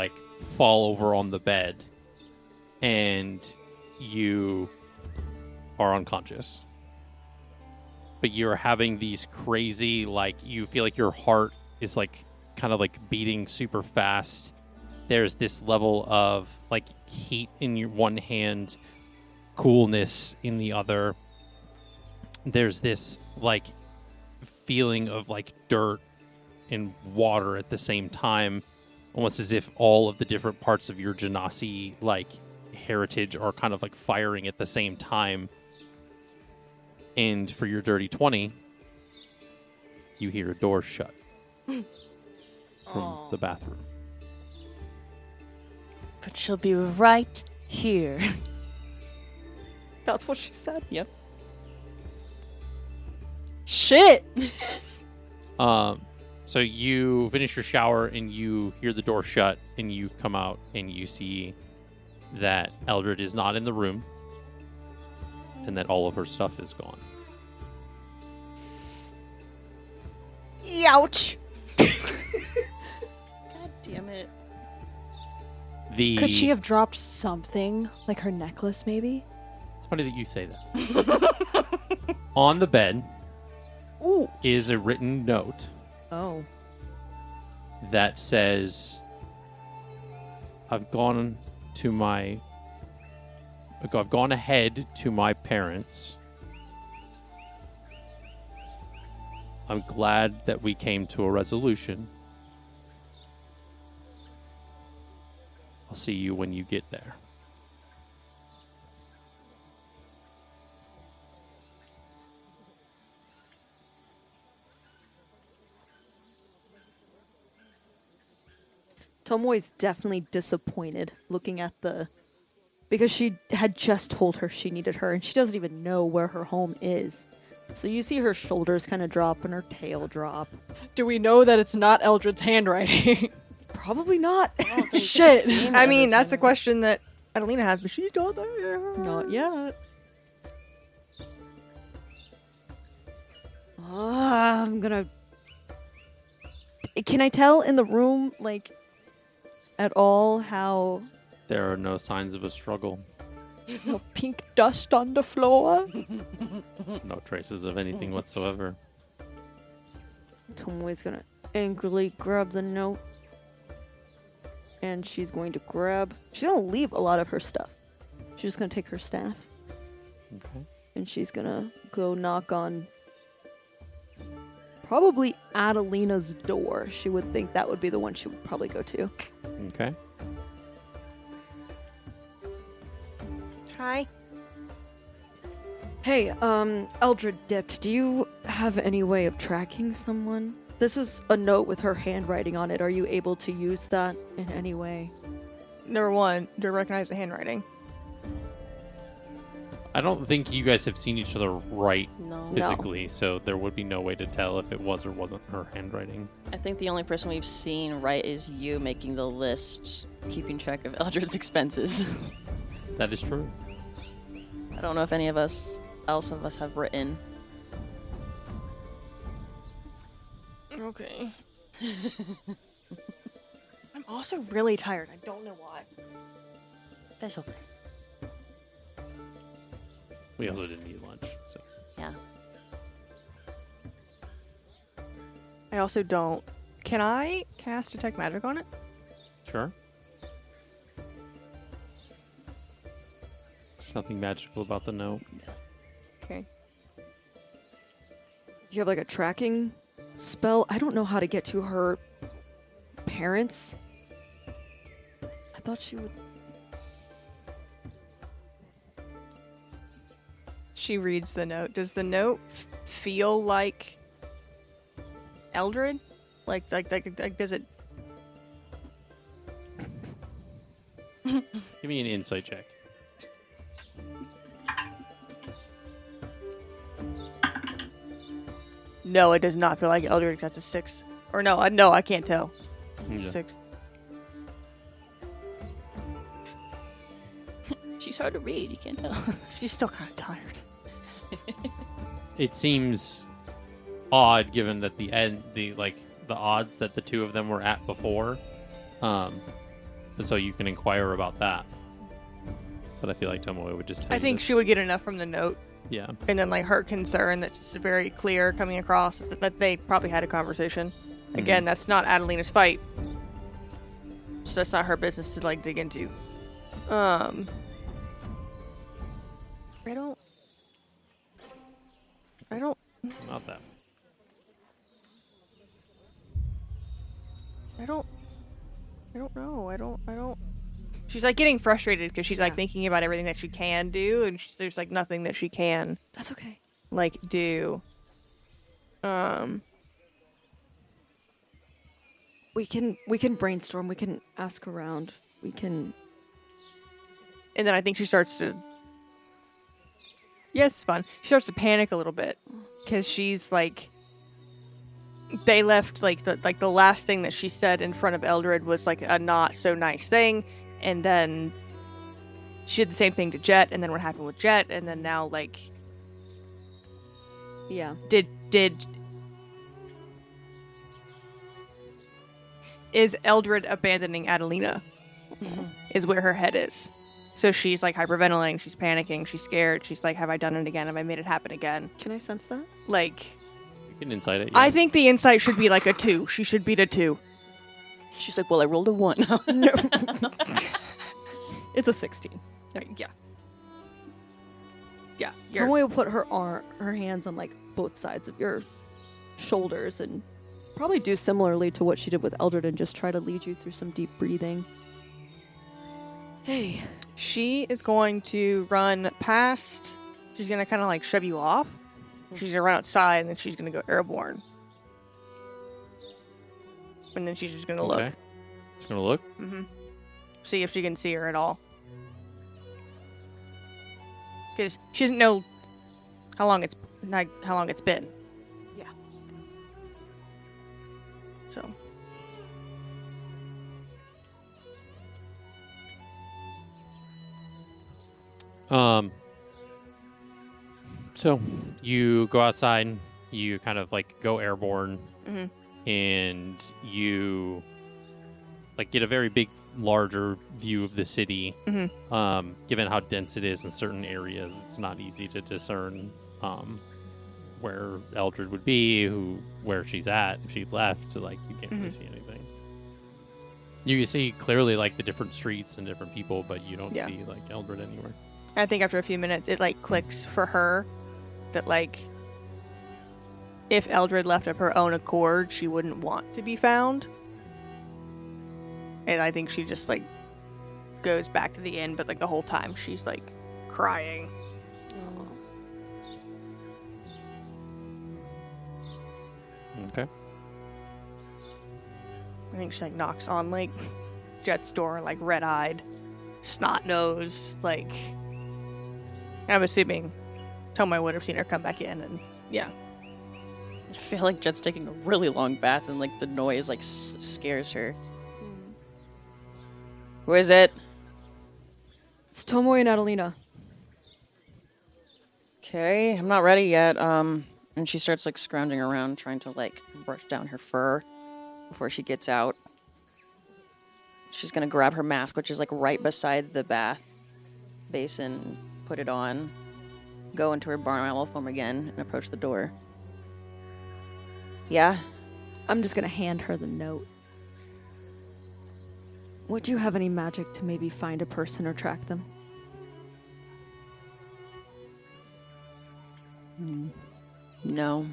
fall over on the bed, and you are unconscious. but you're having these crazy, like, you feel like your heart is, like, kind of, like, beating super fast. There's this level of, like, heat in your one hand, coolness in the other. There's this, like, feeling of, like, dirt and water at the same time, almost as if all of the different parts of your Genasi, like, heritage are kind of, like, firing at the same time. And for your dirty 20, you hear a door shut from the bathroom.
But she'll be right here.
That's what she said.
Yep.
Shit!
So you finish your shower and you hear the door shut and you come out and you see that Eldred is not in the room and that all of her stuff is gone.
Ouch.
God damn it.
Could she have dropped something? Like her necklace, maybe?
It's funny that you say that. On the bed is a written note
Oh.
that says, I've gone ahead to my parents. I'm glad that we came to a resolution. I'll see you when you get there.
Tomoé's definitely disappointed looking at because she had just told her she needed her, and she doesn't even know where her home is. So you see her shoulders kind of drop and her tail drop.
Do we know that it's not Eldred's handwriting?
Probably not.
Shit.
I mean, that's a question that Adalina has, but she's not there.
Not yet. I'm gonna... Can I tell in the room, like, at all how...
There are no signs of a struggle.
No pink dust on the floor.
No traces of anything whatsoever.
Tomoé's gonna angrily grab the note. And she's going to leave a lot of her stuff. She's just gonna take her staff.
Okay.
And she's gonna go knock on probably Adalina's door. She would think that would be the one she would probably go to.
Okay.
Hi.
Hey, Eldred dipped. Do you have any way of tracking someone? This is a note with her handwriting on it. Are you able to use that in any way?
Number one, do you recognize the handwriting?
I don't think you guys have seen each other right
No.
physically, so there would be no way to tell if it was or wasn't her handwriting.
I think the only person we've seen right is you making the list, keeping track of Eldred's expenses.
That is true.
I don't know if any of us have written.
Okay. I'm also really tired. I don't know why.
That's okay.
We also didn't eat lunch, so.
Yeah.
I also don't. Can I cast Detect Magic on it?
Sure. There's nothing magical about the note.
Okay.
Do you have like a tracking spell? I don't know how to get to her parents. I thought she would.
She reads the note. Does the note feel like Eldred? Like does it?
Give me an insight check.
No, it does not feel like Eldred. That's a 6. Or no, I can't tell.
Yeah.
6.
She's hard to read, you can't tell.
She's still kind of tired.
It seems odd given that the odds that the two of them were at before. So you can inquire about that. But I feel like Tomoé would just tell
I
you
think
this.
she would get enough from the note
Yeah.
And then, like, her concern that's very clear coming across that they probably had a conversation. Again, that's not Adalina's fight. So that's not her business to, like, dig into. I don't...
Not that.
I don't know. I don't. She's like getting frustrated because she's like thinking about everything that she can do, and there's like nothing that she can
That's okay.
like do.
We can brainstorm. We can ask around. We can.
And then I think she starts to. Yes, it's fun. She starts to panic a little bit because she's like. They left like the last thing that she said in front of Eldred was like a not so nice thing, and then she did the same thing to Jett, and then what happened with Jett, and then now like.
Yeah.
Is Eldred abandoning Adalina? Is where her head is. So she's like hyperventilating, she's panicking, she's scared, she's like, have I done it again? Have I made it happen again?
Can I sense that?
Like,
You can insight it.
I think the insight should be like a 2. She should beat a 2.
She's like, well, I rolled a 1.
It's a 16.
Yeah. Yeah.
Tomoé will put her hands on like both sides of your shoulders and probably do similarly to what she did with Eldred and just try to lead you through some deep breathing. Hey.
She is going to run past. She's going to kind of like shove you off. She's going to run outside and then she's going to go airborne. And then she's just going to look.
Just gonna look.
See if she can see her at all. Because she doesn't know how long it's been.
Yeah.
So.
So you go outside, you kind of like go airborne, and you like get a very big, larger view of the city. Given how dense it is in certain areas, it's not easy to discern where Eldred would be, where she's at. If she left, like you can't really see anything. You see clearly like the different streets and different people, but you don't see like Eldred anywhere.
I think after a few minutes, it like clicks for her that like if Eldred left of her own accord, she wouldn't want to be found. And I think she just like goes back to the inn, but like the whole time she's like crying.
Okay.
I think she like knocks on like Jett's door, like red-eyed, snot-nosed, like. I'm assuming Tomoé would have seen her come back in, and yeah.
I feel like Jett's taking a really long bath, and like the noise like scares her. Who is it?
It's Tomoé and Adalina.
Okay, I'm not ready yet. And she starts like scrounging around, trying to like brush down her fur before she gets out. She's gonna grab her mask, which is like right beside the bath basin, put it on, go into her barn owl form again, and approach the door. Yeah?
I'm just gonna hand her the note. Would you have any magic to maybe find a person or track them?
No.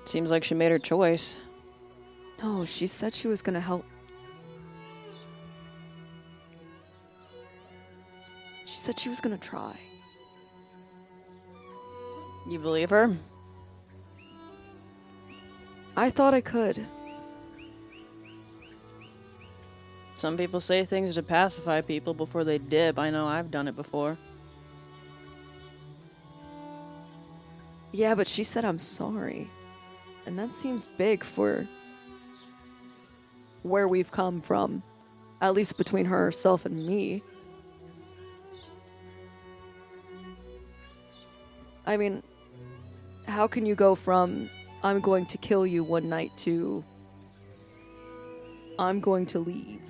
Seems like she made her choice.
No, she said she was gonna help. She said she was gonna try.
You believe her?
I thought I could.
Some people say things to pacify people before they dip. I know I've done it before.
Yeah, but she said I'm sorry. And that seems big for where we've come from. At least between herself and me. I mean, how can you go from I'm going to kill you one night to I'm going to leave?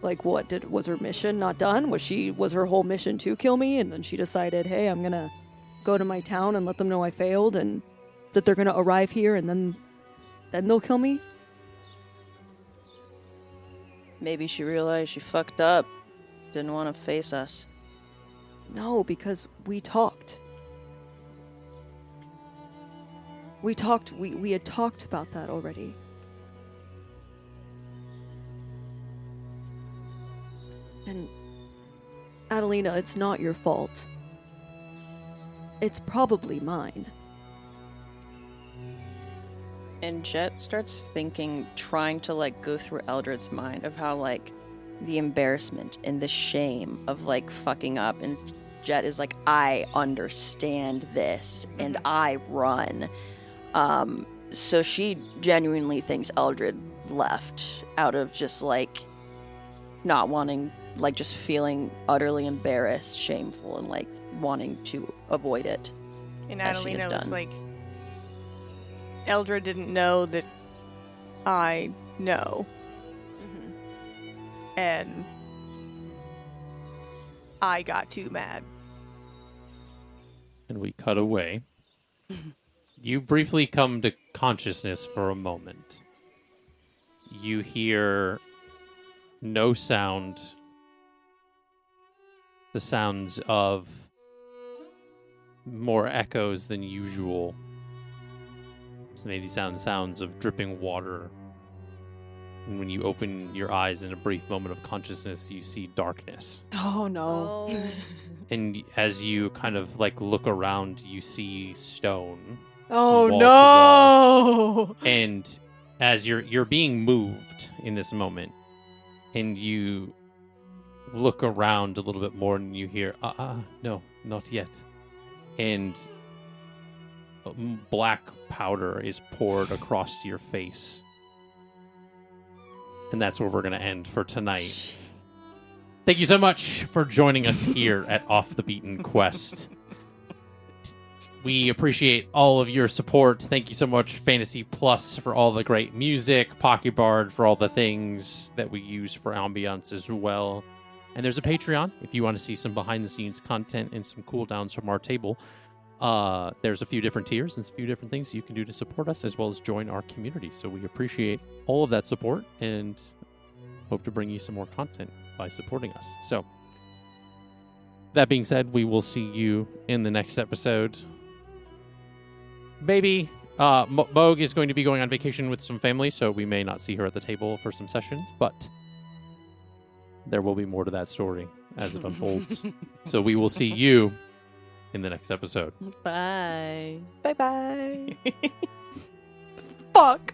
Like, what was her mission not done? Was her whole mission to kill me, and then she decided, hey, I'm gonna go to my town and let them know I failed, and that they're gonna arrive here, and then they'll kill me?
Maybe she realized she fucked up. Didn't want to face us.
No, because we talked. We had talked about that already. And Adalina, it's not your fault. It's probably mine.
And Jett starts thinking, trying to, like, go through Eldred's mind of how, like, the embarrassment and the shame of, like, fucking up. And Jett is like, I understand this, and I run. So she genuinely thinks Eldred left out of just, like, not wanting, like, just feeling utterly embarrassed, shameful, and, like, wanting to avoid it.
And
as she has
Adalina was
done.
like, Eldred didn't know that I know. And I got too mad.
And we cut away. You briefly come to consciousness for a moment. You hear no sound. The sounds of more echoes than usual. So maybe sounds of dripping water. And when you open your eyes in a brief moment of consciousness, you see darkness.
Oh no.
And as you kind of like look around, you see stone.
Oh
wall to
no.
And as you're being moved in this moment, and you look around a little bit more, and you hear, no, not yet. And black powder is poured across your face. And that's where we're going to end for tonight. Thank you so much for joining us here at Off the Beaten Quest. We appreciate all of your support. Thank you so much, Fantasy Plus, for all the great music, Pocket Bard for all the things that we use for ambiance as well. And there's a Patreon if you want to see some behind-the-scenes content and some cooldowns from our table. There's a few different tiers and a few different things you can do to support us, as well as join our community. So we appreciate all of that support and hope to bring you some more content by supporting us. So that being said, we will see you in the next episode. Maybe Moog is going to be going on vacation with some family, so we may not see her at the table for some sessions, but there will be more to that story as it unfolds. So we will see you in the next episode.
Bye.
Bye-bye. Fuck.